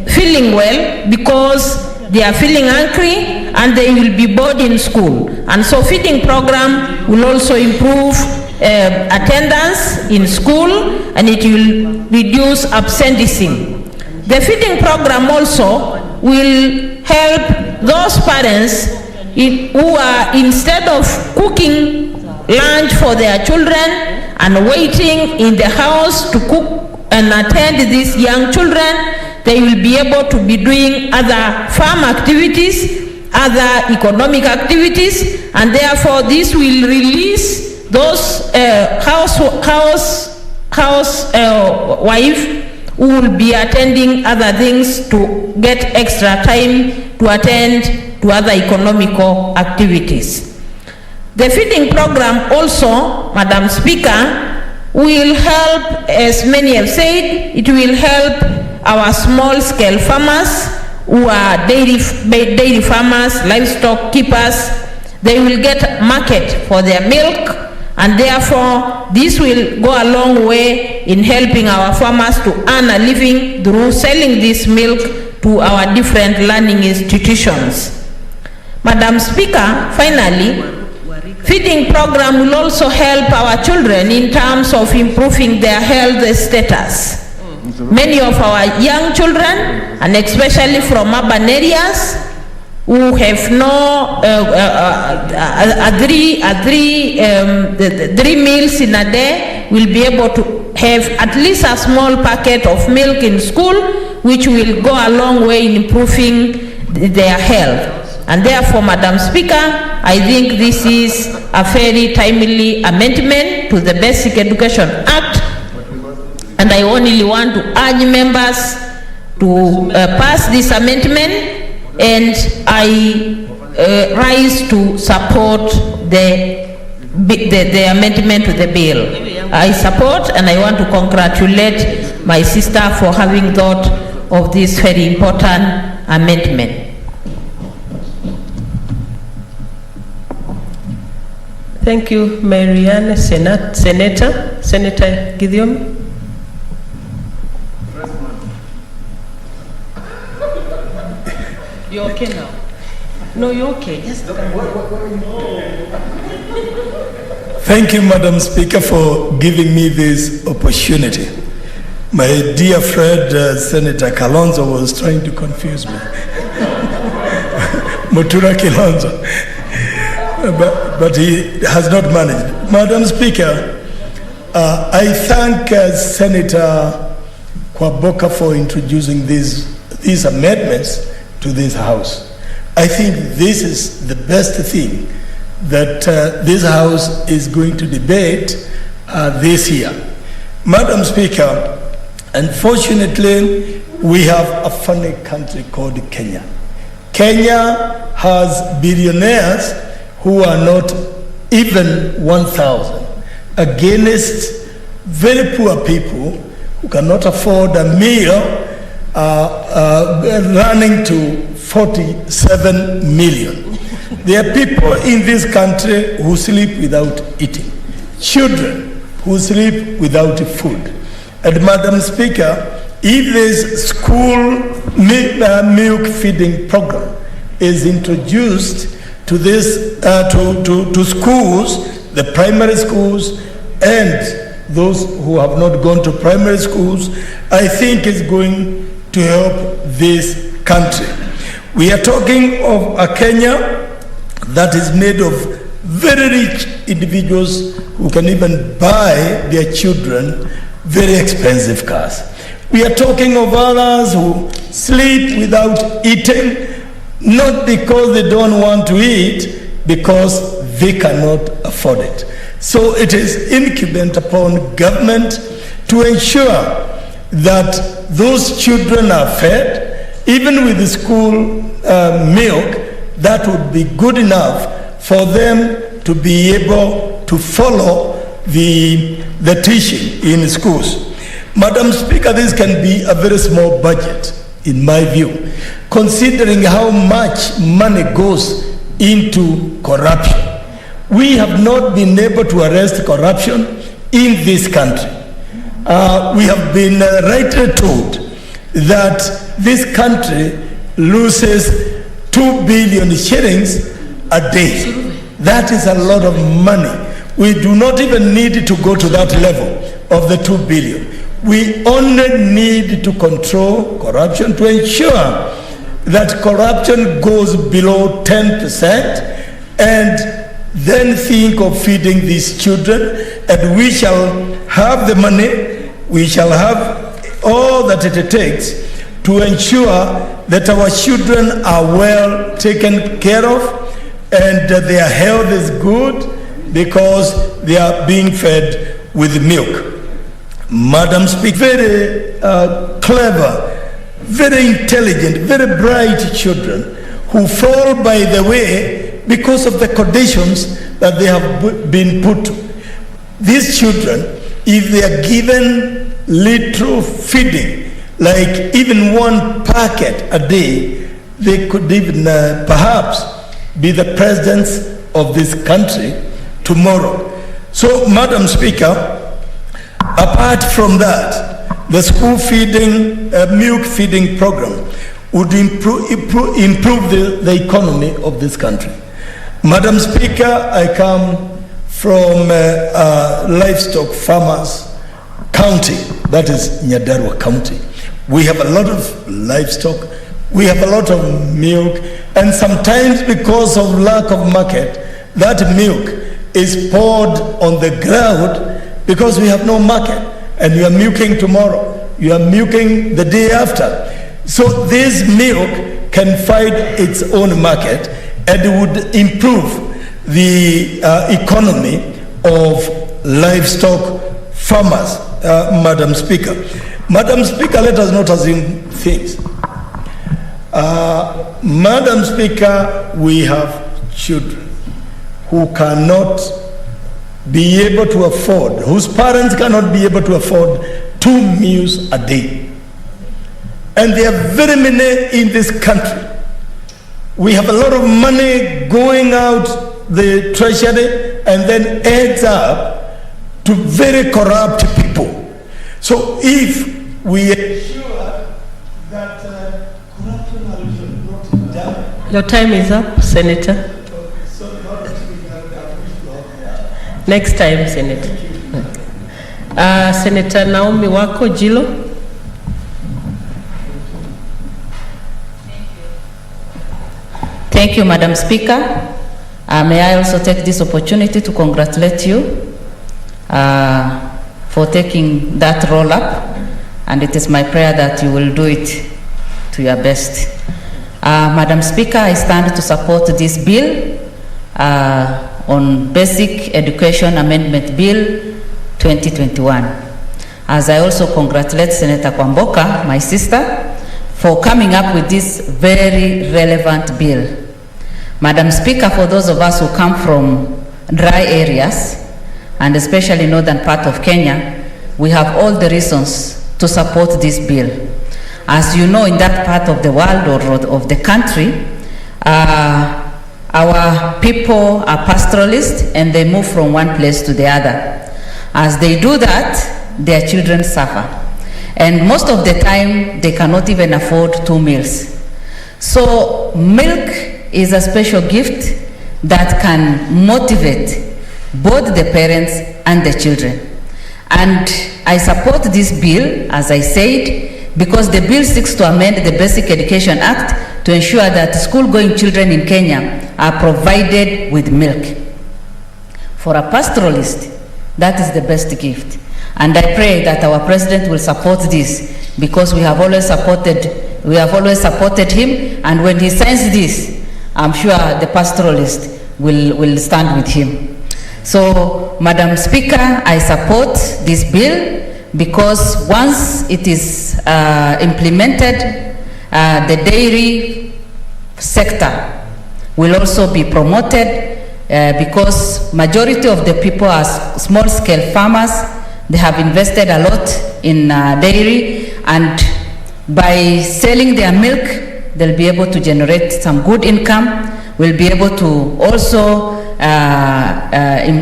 feeling well because they are feeling hungry and they will be bored in school. And so feeding program will also improve attendance in school, and it will reduce absenteeism. The feeding program also will help those parents who are, instead of cooking lunch for their children and waiting in the house to cook and attend these young children, they will be able to be doing other farm activities, other economic activities, and therefore this will release those housewife who will be attending other things to get extra time to attend to other economical activities. The feeding program also, Madam Speaker, will help, as many have said, it will help our small-scale farmers who are dairy farmers, livestock keepers. They will get market for their milk, and therefore this will go a long way in helping our farmers to earn a living through selling this milk to our different learning institutions. Madam Speaker, finally, feeding program will also help our children in terms of improving their health status. Many of our young children, and especially from urban areas, who have no three meals in a day, will be able to have at least a small packet of milk in school, which will go a long way in improving their health. And therefore, Madam Speaker, I think this is a very timely amendment to the Basic Education Act, and I only want to urge members to pass this amendment, and I rise to support the amendment to the bill. I support, and I want to congratulate my sister for having thought of this very important amendment. Thank you, Marianne. Senator Gideon. You're okay now? No, you're okay. Yes. Thank you, Madam Speaker, for giving me this opportunity. My dear friend, Senator Kalonzo, was trying to confuse me. Mutura Kalonzo. But he has not managed. Madam Speaker, I thank Senator Kwaboka for introducing these amendments to this House. I think this is the best thing that this House is going to debate this year. Madam Speaker, unfortunately, we have a funny country called Kenya. Kenya has billionaires who are not even 1,000 against very poor people who cannot afford a meal, running to 47 million. There are people in this country who sleep without eating, children who sleep without food. And Madam Speaker, if this school milk feeding program is introduced to this to schools, the primary schools, and those who have not gone to primary schools, I think is going to help this country. We are talking of a Kenya that is made of very rich individuals who can even buy their children very expensive cars. We are talking of others who sleep without eating, not because they don't want to eat, because they cannot afford it. So it is incumbent upon government to ensure that those children are fed, even with the school milk. That would be good enough for them to be able to follow the teaching in schools. Madam Speaker, this can be a very small budget, in my view, considering how much money goes into corruption. We have not been able to arrest corruption in this country. We have been rightly told that this country loses 2 billion shillings a day. That is a lot of money. We do not even need to go to that level of the 2 billion. We only need to control corruption, to ensure that corruption goes below 10%, and then think of feeding these children, and we shall have the money, we shall have all that it takes to ensure that our children are well taken care of and their health is good because they are being fed with milk. Madam Speaker, very clever, very intelligent, very bright children who fall by the way because of the conditions that they have been put to. These children, if they are given little feeding, like even one packet a day, they could even perhaps be the presidents of this country tomorrow. So, Madam Speaker, apart from that, the school feeding, milk feeding program would improve the economy of this country. Madam Speaker, I come from livestock farmers county, that is Nyandarua County. We have a lot of livestock, we have a lot of milk, and sometimes because of lack of market, that milk is poured on the ground because we have no market, and you are milking tomorrow, you are milking the day after. So this milk can find its own market and would improve the economy of livestock farmers, Madam Speaker. Madam Speaker, let us not assume things. Madam Speaker, we have children who cannot be able to afford, whose parents cannot be able to afford 2 meals a day. And there are very many in this country. We have a lot of money going out the treasury and then adds up to very corrupt people. So if we ensure that corruption is brought down. Your time is up, Senator. Next time, Senator. Senator Naomi Wako Jilo. Thank you, Madam Speaker. May I also take this opportunity to congratulate you for taking that role up, and it is my prayer that you will do it to your best. Madam Speaker, I stand to support this bill on Basic Education Amendment Bill 2021. As I also congratulate Senator Kwamboka, my sister, for coming up with this very relevant bill. Madam Speaker, for those of us who come from dry areas, and especially northern part of Kenya, we have all the reasons to support this bill. As you know, in that part of the world or of the country, our people are pastoralists and they move from one place to the other. As they do that, their children suffer. And most of the time, they cannot even afford 2 meals. So milk is a special gift that can motivate both the parents and the children. And I support this bill, as I said, because the bill seeks to amend the Basic Education Act to ensure that school-going children in Kenya are provided with milk. For a pastoralist, that is the best gift. And I pray that our president will support this, because we have always supported him, and when he signs this, I'm sure the pastoralist will stand with him. So, Madam Speaker, I support this bill because once it is implemented, the dairy sector will also be promoted because majority of the people are small-scale farmers. They have invested a lot in dairy, and by selling their milk, they'll be able to generate some good income. We'll be able to also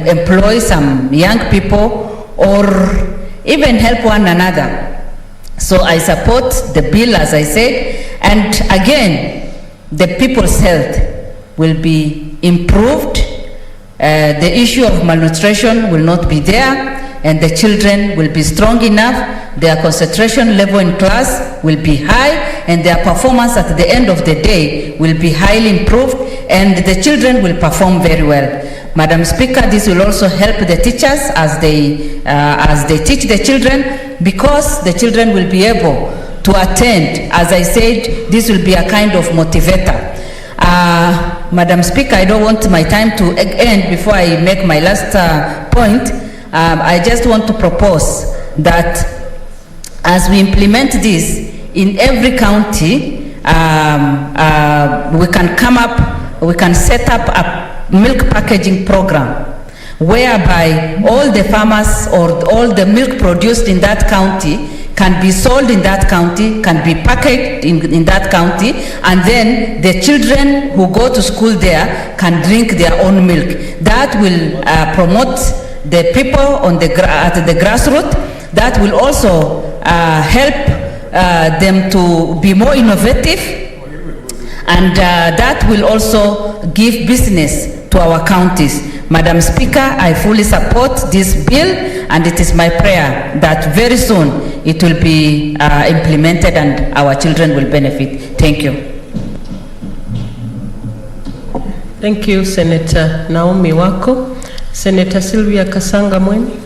employ some young people or even help one another. So I support the bill, as I said, and again, the people's health will be improved. The issue of malnutrition will not be there, and the children will be strong enough. Their concentration level in class will be high, and their performance at the end of the day will be highly improved, and the children will perform very well. Madam Speaker, this will also help the teachers as they teach the children, because the children will be able to attend. As I said, this will be a kind of motivator. Madam Speaker, I don't want my time to end before I make my last point. I just want to propose that as we implement this in every county, we can set up a milk packaging program whereby all the farmers or all the milk produced in that county can be sold in that county, can be packaged in that county, and then the children who go to school there can drink their own milk. That will promote the people on at the grassroots. That will also help them to be more innovative, and that will also give business to our counties. Madam Speaker, I fully support this bill, and it is my prayer that very soon it will be implemented and our children will benefit. Thank you. Thank you, Senator Naomi Wako. Senator Sylvia Kasanga Mweni.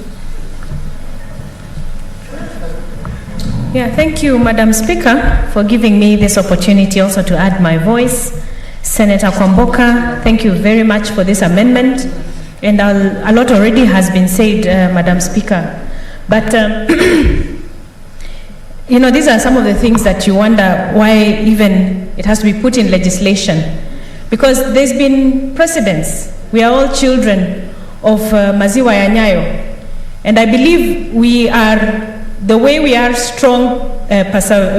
Yeah, thank you, Madam Speaker, for giving me this opportunity also to add my voice. Senator Kwamboka, thank you very much for this amendment. And a lot already has been said, Madam Speaker. But, you know, these are some of the things that you wonder why even it has to be put in legislation. Because there's been precedents. We are all children of Maziwa ya Nyayo. And I believe the way we are strong,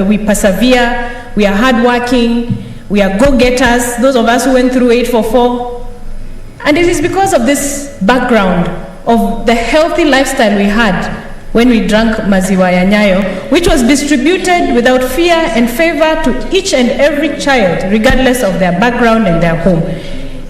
we persevere, we are hardworking, we are go-getters, those of us who went through 844. And it is because of this background of the healthy lifestyle we had when we drank Maziwa ya Nyayo, which was distributed without fear and favor to each and every child, regardless of their background and their home.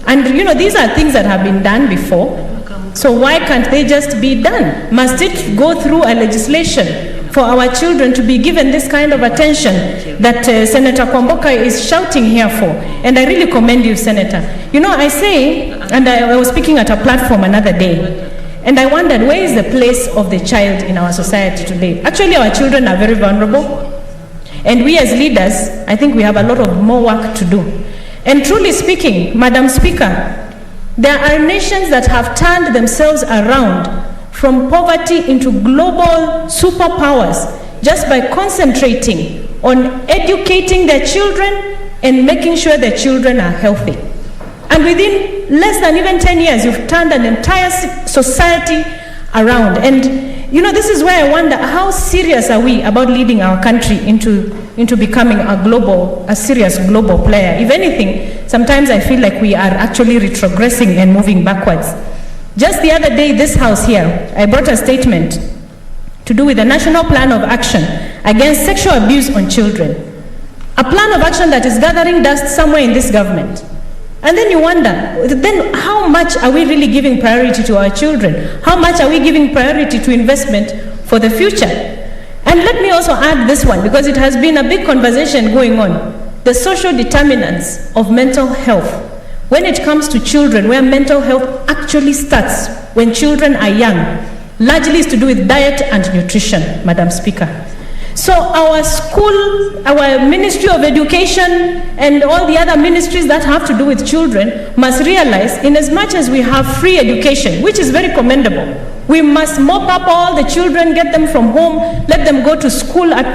And you know, these are things that have been done before. So why can't they just be done? Must it go through a legislation for our children to be given this kind of attention that Senator Kwamboka is shouting here for? And I really commend you, Senator. You know, I say, and I was speaking at a platform another day, and I wondered, where is the place of the child in our society today? Actually, our children are very vulnerable. And we as leaders, I think we have a lot of more work to do. And truly speaking, Madam Speaker, there are nations that have turned themselves around from poverty into global superpowers just by concentrating on educating their children and making sure their children are healthy. And within less than even 10 years, you've turned an entire society around. And you know, this is where I wonder, how serious are we about leading our country into becoming a serious global player? If anything, sometimes I feel like we are actually retrogressing and moving backwards. Just the other day, this house here, I brought a statement to do with the National Plan of Action Against Sexual Abuse on Children. A plan of action that is gathering dust somewhere in this government. And then you wonder, then how much are we really giving priority to our children? How much are we giving priority to investment for the future? And let me also add this one, because it has been a big conversation going on. The social determinants of mental health. When it comes to children, where mental health actually starts when children are young, largely is to do with diet and nutrition, Madam Speaker. So our school, our Ministry of Education, and all the other ministries that have to do with children must realize, in as much as we have free education, which is very commendable, we must mop up all the children, get them from home, let them go to school at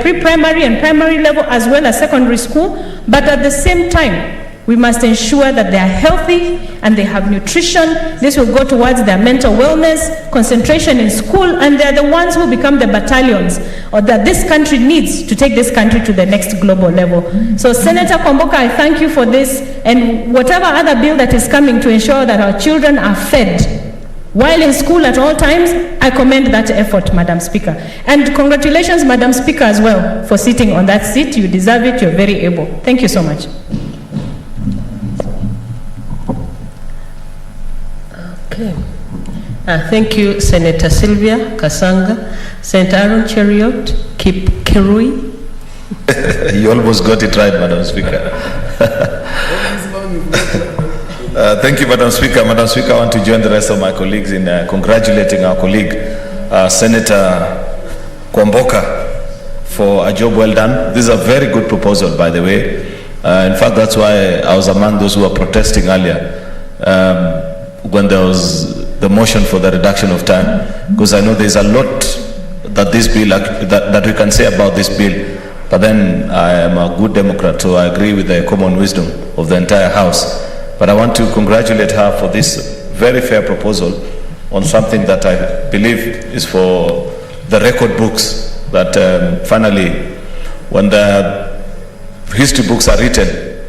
pre-primary and primary level, as well as secondary school. But at the same time, we must ensure that they are healthy and they have nutrition. This will go towards their mental wellness, concentration in school, and they're the ones who become the battalions or that this country needs to take this country to the next global level. So Senator Kwamboka, I thank you for this, and whatever other bill that is coming to ensure that our children are fed while in school at all times, I commend that effort, Madam Speaker. And congratulations, Madam Speaker, as well, for sitting on that seat. You deserve it. You're very able. Thank you so much. Okay. Thank you, Senator Sylvia Kasanga. Senator Aaron Cheriot, Kirui. You almost got it right, Madam Speaker. Thank you, Madam Speaker. Madam Speaker, I want to join the rest of my colleagues in congratulating our colleague, Senator Kwamboka, for a job well done. This is a very good proposal, by the way. In fact, that's why I was among those who were protesting earlier when there was the motion for the reduction of time, because I know there's a lot that this bill, that we can say about this bill. But then I am a good Democrat, so I agree with the common wisdom of the entire House. But I want to congratulate her for this very fair proposal on something that I believe is for the record books, that finally, when the history books are written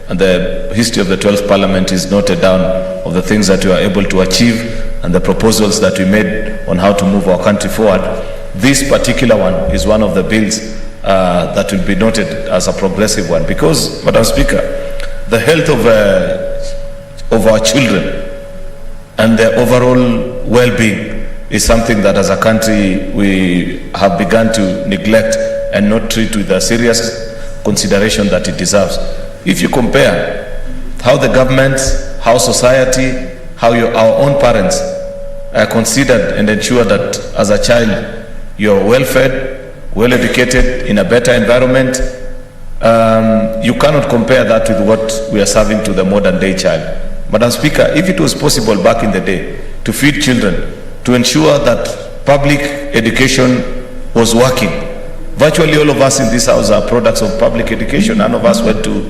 and the history of the 12th Parliament is noted down of the things that we are able to achieve and the proposals that we made on how to move our country forward, this particular one is one of the bills that will be noted as a progressive one, because, Madam Speaker, the health of our children and their overall well-being is something that as a country we have begun to neglect and not treat with a serious consideration that it deserves. If you compare how the government, how society, how our own parents considered and ensure that as a child you're well-fed, well-educated, in a better environment, you cannot compare that with what we are serving to the modern-day child. Madam Speaker, if it was possible back in the day to feed children, to ensure that public education was working, virtually all of us in this house are products of public education. None of us went to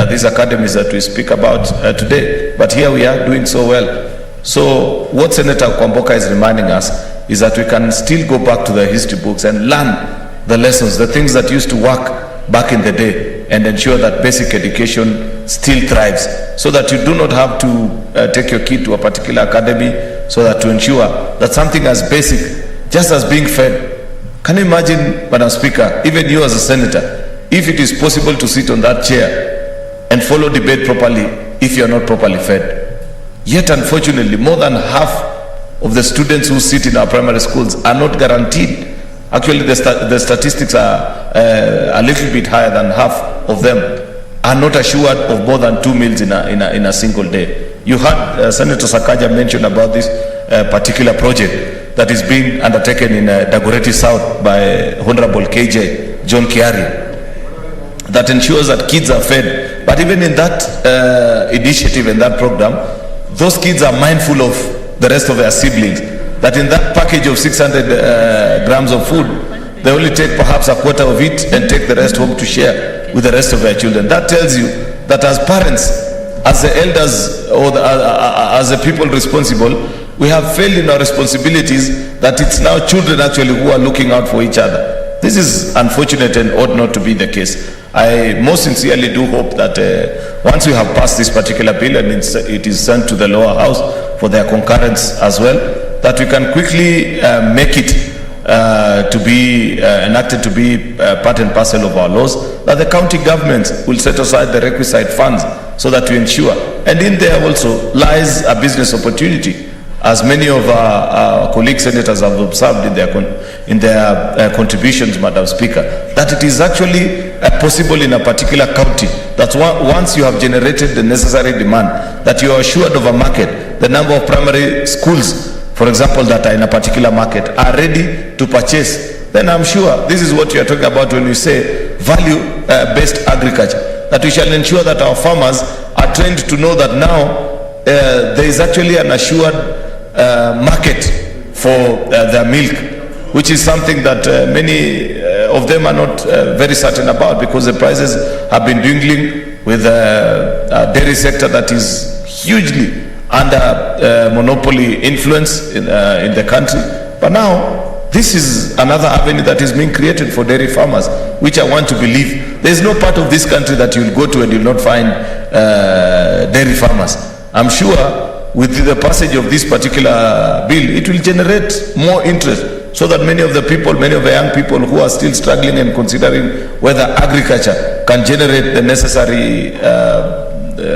these academies that we speak about today, but here we are doing so well. So what Senator Kwamboka is reminding us is that we can still go back to the history books and learn the lessons, the things that used to work back in the day, and ensure that basic education still thrives, so that you do not have to take your kid to a particular academy, so that to ensure that something as basic, just as being fed. Can you imagine, Madam Speaker, even you as a senator, if it is possible to sit on that chair and follow debate properly if you are not properly fed? Yet unfortunately, more than half of the students who sit in our primary schools are not guaranteed. Actually, the statistics are a little bit higher than half of them are not assured of more than 2 meals in a single day. You heard Senator Sakaja mention about this particular project that is being undertaken in Dagoretti South by Honorable KJ John Kiari, that ensures that kids are fed. But even in that initiative and that program, those kids are mindful of the rest of their siblings, that in that package of 600 grams of food, they only take perhaps a quarter of it and take the rest home to share with the rest of their children. That tells you that as parents, as the elders, or as the people responsible, we have failed in our responsibilities, that it's now children actually who are looking out for each other. This is unfortunate and ought not to be the case. I most sincerely do hope that once we have passed this particular bill and it is sent to the lower house for their concurrence as well, that we can quickly make it to be enacted to be part and parcel of our laws, that the county governments will set aside the requisite funds so that we ensure. And in there also lies a business opportunity, as many of our colleague senators have observed in their contributions, Madam Speaker, that it is actually possible in a particular county that once you have generated the necessary demand, that you are assured of a market, the number of primary schools, for example, that are in a particular market are ready to purchase, then I'm sure this is what you are talking about when you say value-based agriculture, that we shall ensure that our farmers are trained to know that now there is actually an assured market for their milk, which is something that many of them are not very certain about, because the prices have been dwindling with a dairy sector that is hugely under monopoly influence in the country. But now this is another avenue that is being created for dairy farmers, which I want to believe. There is no part of this country that you'll go to and you'll not find dairy farmers. I'm sure with the passage of this particular bill, it will generate more interest, so that many of the people, many of the young people who are still struggling and considering whether agriculture can generate the necessary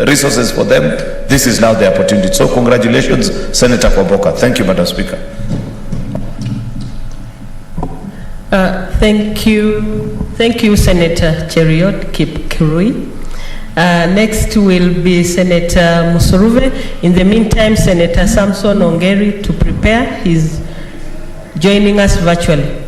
resources for them, this is now the opportunity. So congratulations, Senator Kwamboka. Thank you, Madam Speaker. Thank you, Senator Cheriot Kipkirui. Next will be Senator Musuruve. In the meantime, Senator Samson Ongeri to prepare. He's joining us virtually.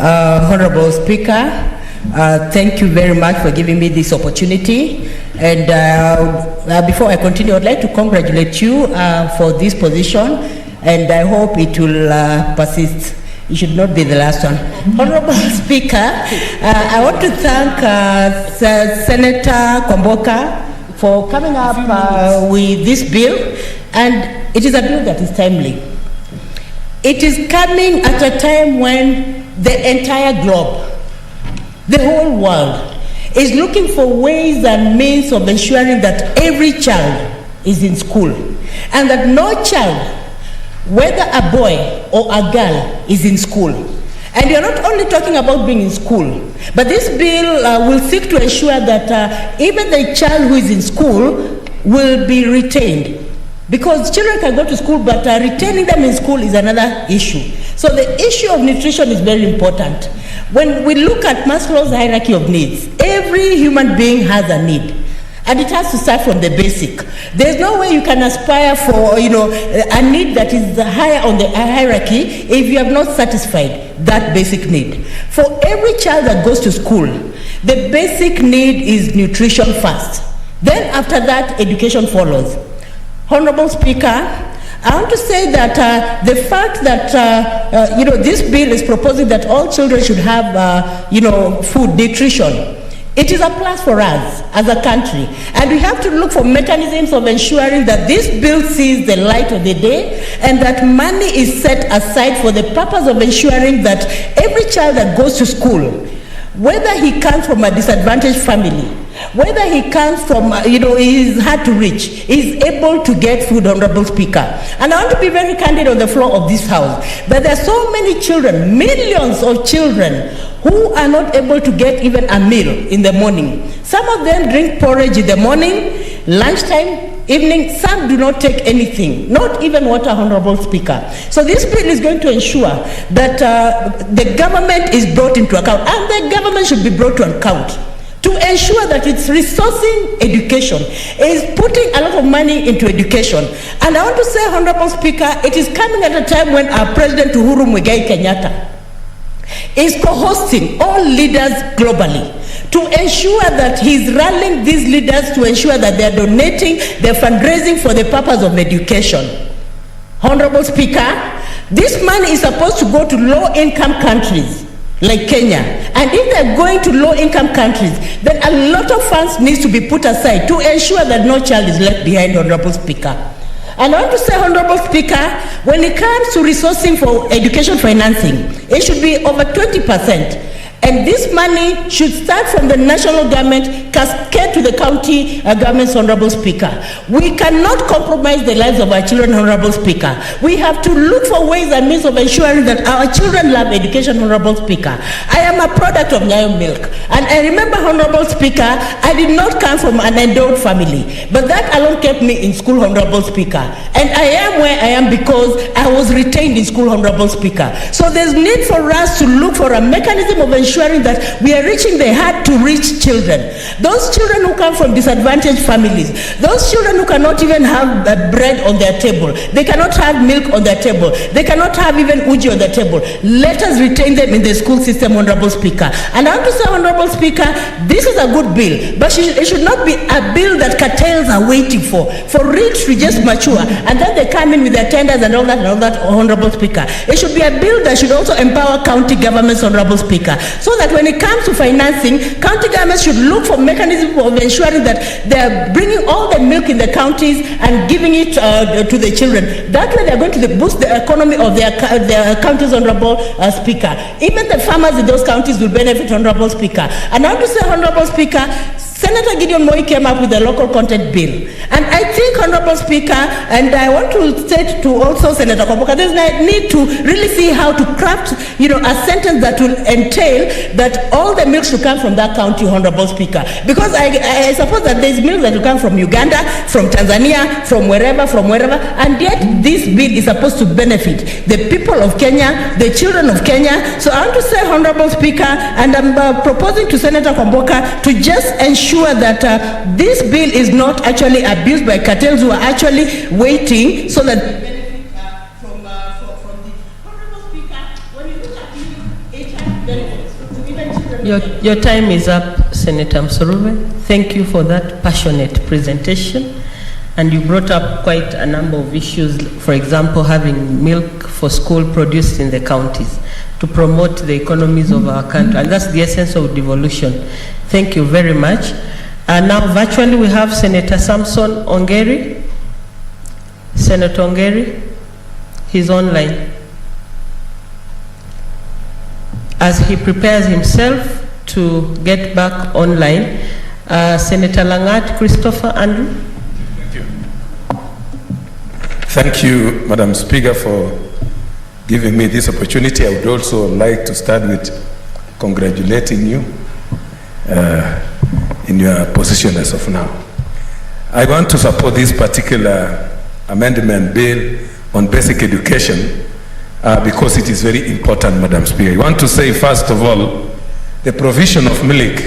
Honorable Speaker, thank you very much for giving me this opportunity. And before I continue, I'd like to congratulate you for this position, and I hope it will persist. It should not be the last one. Honorable Speaker, I want to thank Senator Kwamboka for coming up with this bill, and it is a bill that is timely. It is coming at a time when the entire globe, the whole world, is looking for ways and means of ensuring that every child is in school, and that no child, whether a boy or a girl, is in school. And you're not only talking about being in school, but this bill will seek to ensure that even the child who is in school will be retained. Because children can go to school, but retaining them in school is another issue. So the issue of nutrition is very important. When we look at Maslow's hierarchy of needs, every human being has a need. And it has to start from the basic. There's no way you can aspire for, a need that is higher on the hierarchy if you have not satisfied that basic need. For every child that goes to school, the basic need is nutrition first. Then after that, education follows. Honorable Speaker, I want to say that the fact that, this bill is proposing that all children should have, food, nutrition, it is a plus for us as a country. And we have to look for mechanisms of ensuring that this bill sees the light of the day and that money is set aside for the purpose of ensuring that every child that goes to school, whether he comes from a disadvantaged family, whether he comes from, he is hard to reach, is able to get food, Honorable Speaker. And I want to be very candid on the floor of this House, that there are so many children, millions of children, who are not able to get even a meal in the morning. Some of them drink porridge in the morning, lunchtime, evening. Some do not take anything, not even water, Honorable Speaker. So this bill is going to ensure that the government is brought into account, and the government should be brought to account to ensure that it's resourcing education, is putting a lot of money into education. And I want to say, Honorable Speaker, it is coming at a time when our President Uhuru Muigai Kenyatta is co-hosting all leaders globally to ensure that he's rallying these leaders to ensure that they're donating, they're fundraising for the purpose of education. Honorable Speaker, this money is supposed to go to low-income countries like Kenya. And if they're going to low-income countries, then a lot of funds needs to be put aside to ensure that no child is left behind, Honorable Speaker. And I want to say, Honorable Speaker, when it comes to resourcing for education financing, it should be over 20%. And this money should start from the national government, cascade to the county governments, Honorable Speaker. We cannot compromise the lives of our children, Honorable Speaker. We have to look for ways and means of ensuring that our children love education, Honorable Speaker. I am a product of Nyayo Milk. And I remember, Honorable Speaker, I did not come from an endowed family. But that alone kept me in school, Honorable Speaker. And I am where I am because I was retained in school, Honorable Speaker. So there's need for us to look for a mechanism of ensuring that we are reaching the hard-to-reach children. Those children who come from disadvantaged families, those children who cannot even have bread on their table, they cannot have milk on their table, they cannot have even uji on their table. Let us retain them in the school system, Honorable Speaker. And I want to say, Honorable Speaker, this is a good bill, but it should not be a bill that cartels are waiting for it to just mature, and then they come in with their tenders and all that, Honorable Speaker. It should be a bill that should also empower county governments, Honorable Speaker, so that when it comes to financing, county governments should look for mechanisms of ensuring that they're bringing all the milk in the counties and giving it to the children. That way they're going to boost the economy of their counties, Honorable Speaker. Even the farmers in those counties will benefit, Honorable Speaker. And I want to say, Honorable Speaker, Senator Gideon Moi came up with a local content bill. And I think, Honorable Speaker, and I want to say to also Senator Kwamboka, there's a need to really see how to craft, a sentence that will entail that all the milk should come from that county, Honorable Speaker. Because I suppose that there's milk that will come from Uganda, from Tanzania, from wherever, and yet this bill is supposed to benefit the people of Kenya, the children of Kenya. So I want to say, Honorable Speaker, and I'm proposing to Senator Kwamboka to just ensure that this bill is not actually abused by cartels who are actually waiting so that they benefit from the Honorable Speaker. When you look at it has very Your time is up, Senator Msuruve. Thank you for that passionate presentation. And you brought up quite a number of issues, for example, having milk for school produced in the counties to promote the economies of our country. And that's the essence of devolution. Thank you very much. And now virtually we have Senator Samson Ongeri. Senator Ongeri, he's online. As he prepares himself to get back online, Senator Langat Christopher Andrew. Thank you, Madam Speaker, for giving me this opportunity. I would also like to start with congratulating you in your position as of now. I want to support this particular amendment bill on basic education because it is very important, Madam Speaker. I want to say, first of all, the provision of milk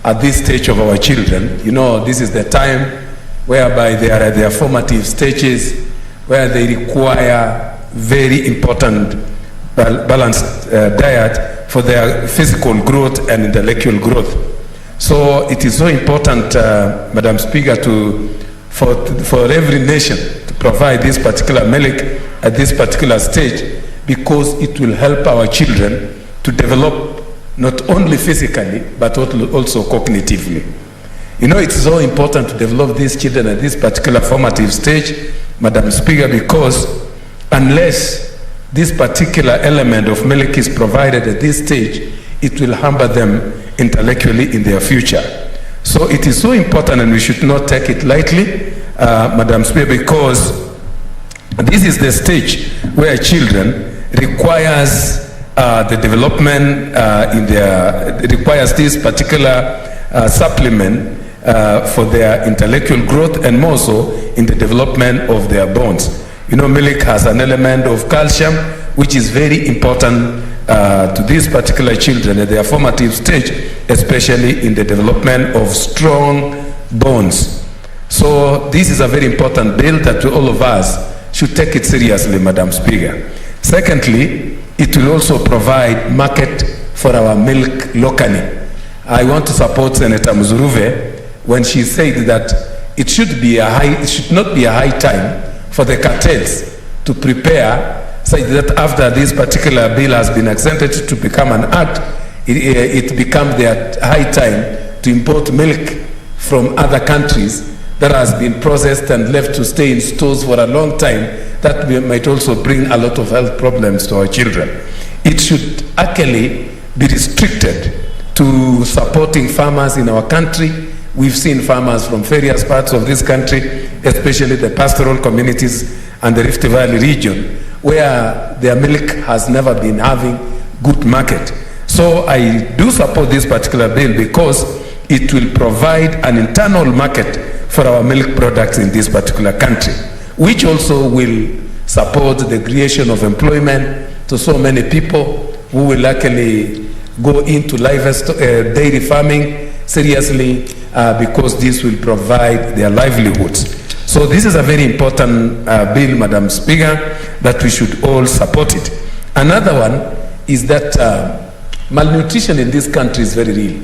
at this stage of our children, you know, this is the time whereby they are at their formative stages, where they require very important balanced diet for their physical growth and intellectual growth. So it is so important, Madam Speaker, for every nation to provide this particular milk at this particular stage, because it will help our children to develop not only physically but also cognitively. You know, it's so important to develop these children at this particular formative stage, Madam Speaker, because unless this particular element of milk is provided at this stage, it will hamper them intellectually in their future. So it is so important, and we should not take it lightly, Madam Speaker, because this is the stage where children requires the development requires this particular supplement for their intellectual growth and more so in the development of their bones. You know, milk has an element of calcium which is very important to these particular children at their formative stage, especially in the development of strong bones. So this is a very important bill that all of us should take it seriously, Madam Speaker. Secondly, it will also provide market for our milk locally. I want to support Senator Msuruve when she said that it should not be a high time for the cartels to prepare such that after this particular bill has been accepted to become an act, it becomes their high time to import milk from other countries that has been processed and left to stay in stores for a long time. That might also bring a lot of health problems to our children. It should actually be restricted to supporting farmers in our country. We've seen farmers from various parts of this country, especially the pastoral communities and the Rift Valley region, where their milk has never been having good market. So I do support this particular bill because it will provide an internal market for our milk products in this particular country, which also will support the creation of employment to so many people who will actually go into livestock, dairy farming seriously because this will provide their livelihoods. So this is a very important bill, Madam Speaker, that we should all support it. Another one is that malnutrition in this country is very real.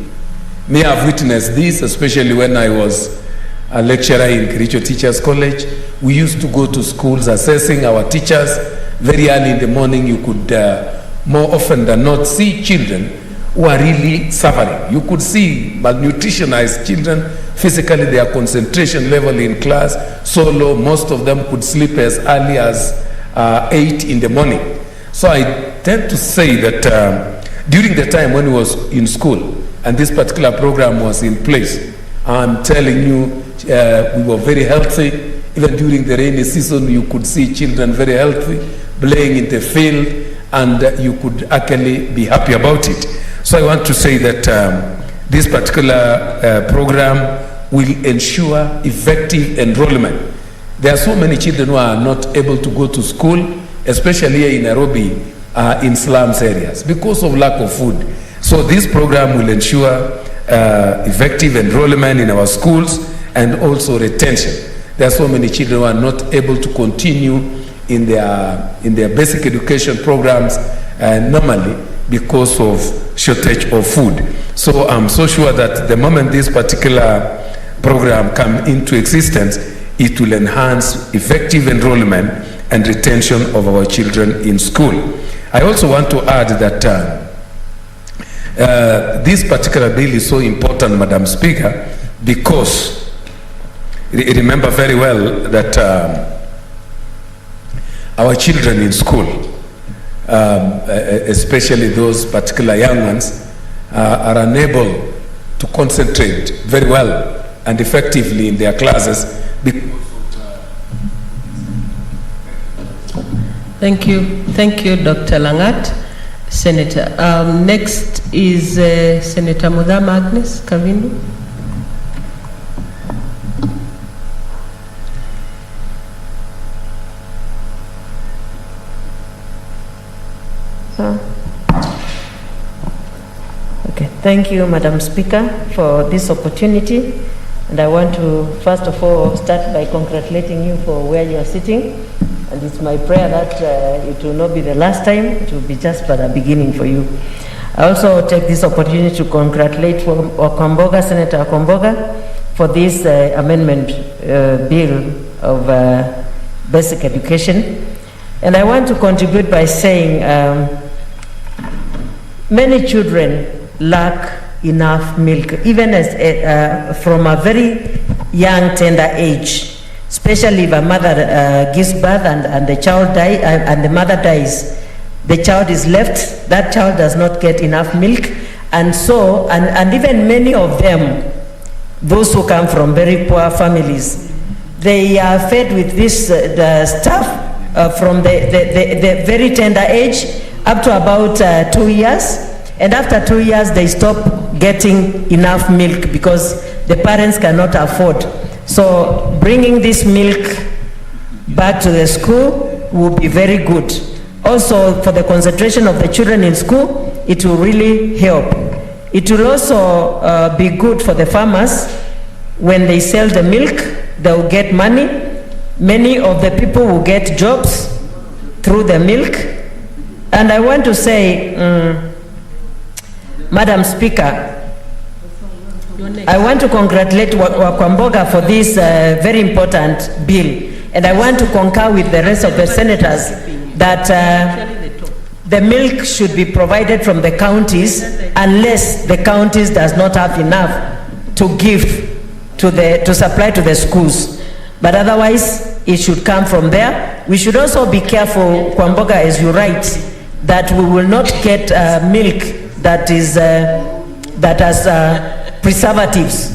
Me, I've witnessed this, especially when I was a lecturer in Kericho Teachers College. We used to go to schools assessing our teachers. Very early in the morning, you could more often than not see children who are really suffering. You could see malnutritionized children. Physically, their concentration level in class so low, most of them could sleep as early as 8 in the morning. So I tend to say that during the time when we was in school and this particular program was in place, I'm telling you, we were very healthy. Even during the rainy season, you could see children very healthy, playing in the field, and you could actually be happy about it. So I want to say that this particular program will ensure effective enrollment. There are so many children who are not able to go to school, especially here in Nairobi, in slums areas, because of lack of food. So this program will ensure effective enrollment in our schools and also retention. There are so many children who are not able to continue in their basic education programs normally because of shortage of food. So I'm so sure that the moment this particular program come into existence, it will enhance effective enrollment and retention of our children in school. I also want to add that this particular bill is so important, Madam Speaker, because remember very well that our children in school, especially those particular young ones, are unable to concentrate very well and effectively in their classes. Thank you, Dr. Langat. Senator. Next is Senator Mudhama Agnes Kavindu. Okay, thank you, Madam Speaker, for this opportunity. And I want to, first of all, start by congratulating you for where you are sitting. And it's my prayer that it will not be the last time, it will be just but a beginning for you. I also take this opportunity to congratulate Okwamboga, Senator Okwamboga, for this amendment bill of basic education. And I want to contribute by saying many children lack enough milk, even as from a very young, tender age. Especially if a mother gives birth and the child dies, and the mother dies, the child is left, that child does not get enough milk. And so, and even many of them, those who come from very poor families, they are fed with this the stuff from the very tender age up to about 2 years. And after 2 years, they stop getting enough milk because the parents cannot afford. So bringing this milk back to the school will be very good. Also, for the concentration of the children in school, it will really help. It will also be good for the farmers. When they sell the milk, they will get money. Many of the people will get jobs through the milk. And I want to say, Madam Speaker, I want to congratulate Okwamboga for this very important bill. And I want to concur with the rest of the senators that the milk should be provided from the counties unless the counties does not have enough to give to supply to the schools. But otherwise, it should come from there. We should also be careful, Okwamboga, as you write, that we will not get milk that is that has preservatives,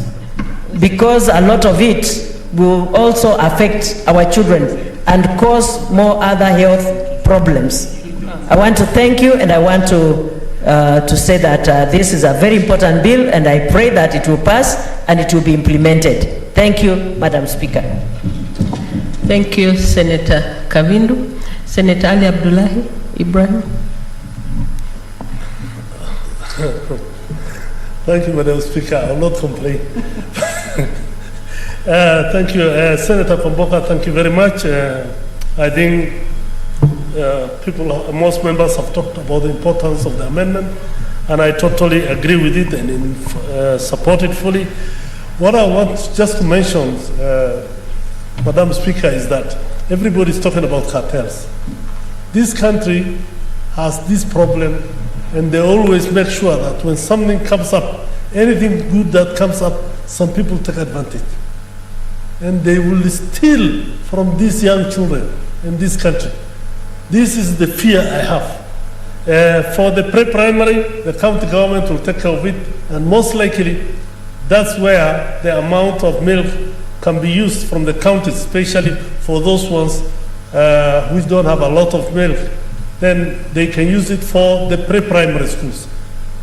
because a lot of it will also affect our children and cause more other health problems. I want to thank you, and I want to say that this is a very important bill, and I pray that it will pass and it will be implemented. Thank you, Madam Speaker. Thank you, Senator Kavindu. Senator Ali Abdullahi Ibrahim. Thank you, Madam Speaker. I will not complain. Thank you, Senator Okwamboga. Thank you very much. I think most members have talked about the importance of the amendment, and I totally agree with it and support it fully. What I want just to mention, Madam Speaker, is that everybody is talking about cartels. This country has this problem, and they always make sure that when something comes up, anything good that comes up, some people take advantage. And they will steal from these young children in this country. This is the fear I have. For the pre-primary, the county government will take care of it, and most likely that's where the amount of milk can be used from the counties, especially for those ones which don't have a lot of milk. Then they can use it for the pre-primary schools.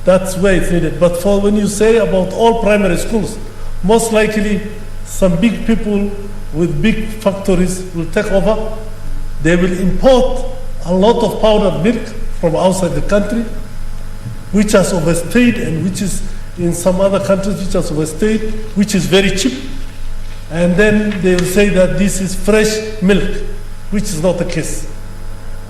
That's where it's needed. But for when you say about all primary schools, most likely some big people with big factories will take over. They will import a lot of powdered milk from outside the country, which has overstayed, and which is in some other countries which has overstayed, which is very cheap. And then they will say that this is fresh milk, which is not the case.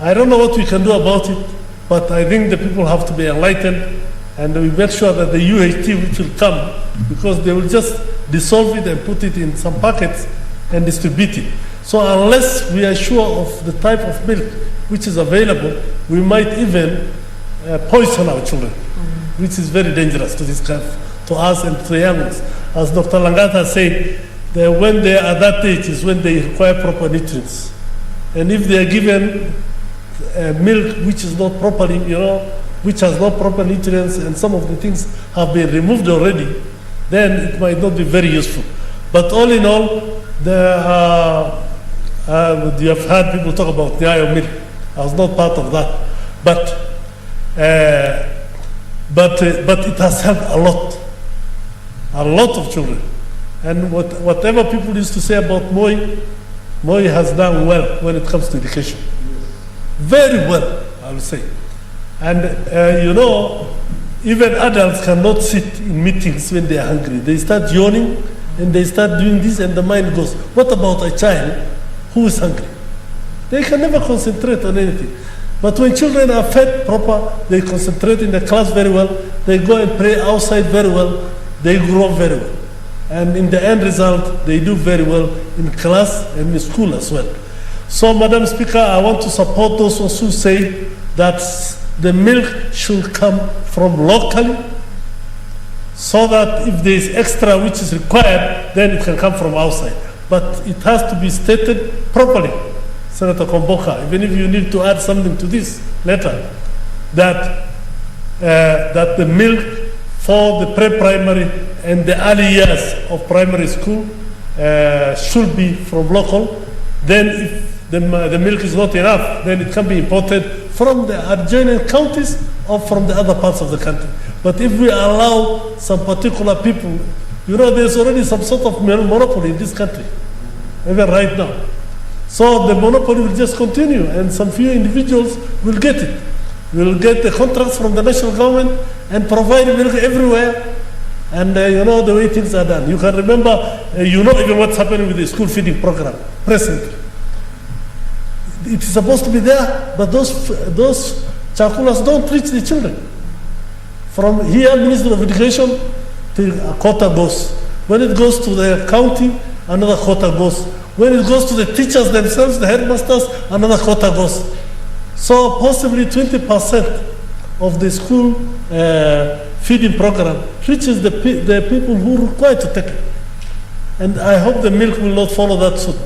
I don't know what we can do about it, But I think the people have to be enlightened, and we make sure that the UHT which will come, because they will just dissolve it and put it in some packets and distribute it. So unless we are sure of the type of milk which is available, we might even poison our children, which is very dangerous to this kind to us and to the young ones. As Dr. Langata said, that when they are that age is when they require proper nutrients. And if they are given milk which is not properly, which has not proper nutrients, and some of the things have been removed already, then it might not be very useful. But all in all, you have heard people talk about Nyayo milk. I was not part of that. But it has helped a lot of children. And whatever people used to say about Moi has done well when it comes to education. Very well, I would say. And even adults cannot sit in meetings when they are hungry. They start yawning and they start doing this, and the mind goes, what about a child who is hungry? They can never concentrate on anything. But when children are fed proper, they concentrate in the class very well, they go and play outside very well, they grow very well. And in the end result, they do very well in class and in school as well. So, Madam Speaker, I want to support those who say that the milk should come from locally, so that if there is extra which is required, then it can come from outside. But it has to be stated properly, Senator Komboka, even if you need to add something to this letter, that the milk for the pre-primary and the early years of primary school should be from local. Then if the milk is not enough, then it can be imported from the adjoining counties or from the other parts of the country. But if we allow some particular people, there's already some sort of monopoly in this country, even right now. So the monopoly will just continue, and some few individuals will get it. We'll get the contracts from the national government and provide milk everywhere. And the way things are done. You can remember, even what's happening with the school feeding program presently. It is supposed to be there, but those chakulas don't reach the children. From here, Ministry of Education, a quota goes. When it goes to the county, another quota goes. When it goes to the teachers themselves, the headmasters, another quota goes. So possibly 20% of the school feeding program reaches the people who require to take it. And I hope the milk will not follow that suit.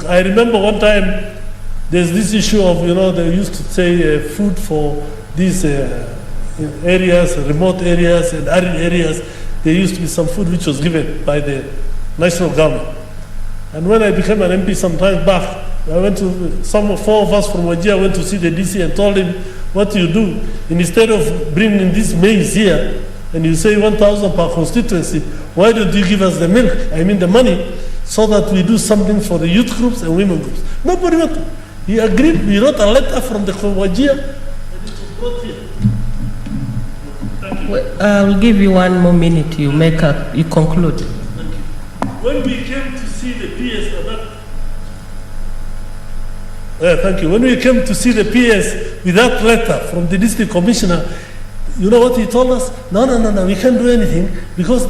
I remember one time there's this issue of, they used to say food for these areas, remote areas and arid areas. There used to be some food which was given by the national government. And when I became an MP some time back, I went to, four of us from Wajir went to see the DC and told him, what you do, instead of bringing this maize here, and you say 1,000 per constituency, why don't you give us the milk, the money, so that we do something for the youth groups and women groups? Nobody wanted. He agreed. We wrote a letter from the Wajir, and it was brought here. I'll give you one more minute. You conclude. When we came to see the PS, thank you. When we came to see the PS with that letter from the district commissioner, you know what he told us? No, we can't do anything because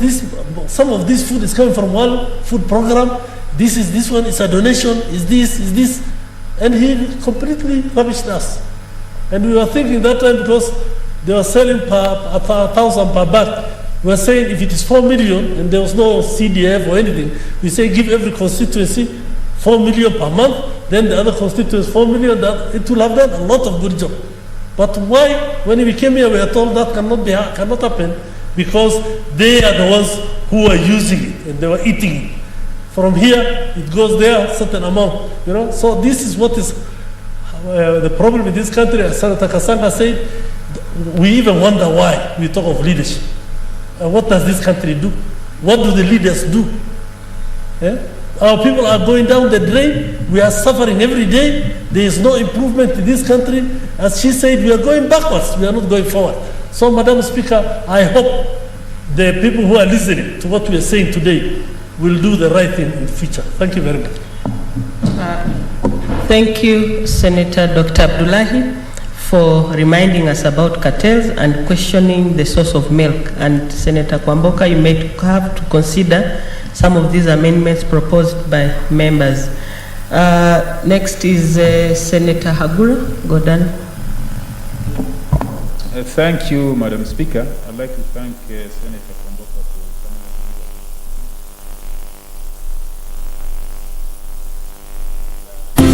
some of this food is coming from one food program. This one is a donation. Is this? And he completely rubbished us. And we were thinking that time, because they were selling per 1,000 per bag. We were saying if it is 4 million and there was no CDF or anything, we say give every constituency 4 million per month. Then the other constituents 4 million. That it will have done a lot of good job. But why, when we came here, we are told that cannot happen, because they are the ones who are using it and they were eating it. From here, it goes there, certain amount, So this is what is the problem in this country. As Senator Kasanga said, we even wonder why we talk of leadership. What does this country do? What do the leaders do? Our people are going down the drain. We are suffering every day. There is no improvement in this country. As she said, we are going backwards. We are not going forward. So, Madam Speaker, I hope the people who are listening to what we are saying today will do the right thing in the future. Thank you very much. Thank you, Senator Dr. Abdullahi, for for reminding us about cartels and questioning the source of milk. And Senator Kwamboka, you may have to consider some of these amendments proposed by members. Next is Senator Hagura. Godan. Thank you, Madam Speaker. I'd like to thank Senator Kwamboka for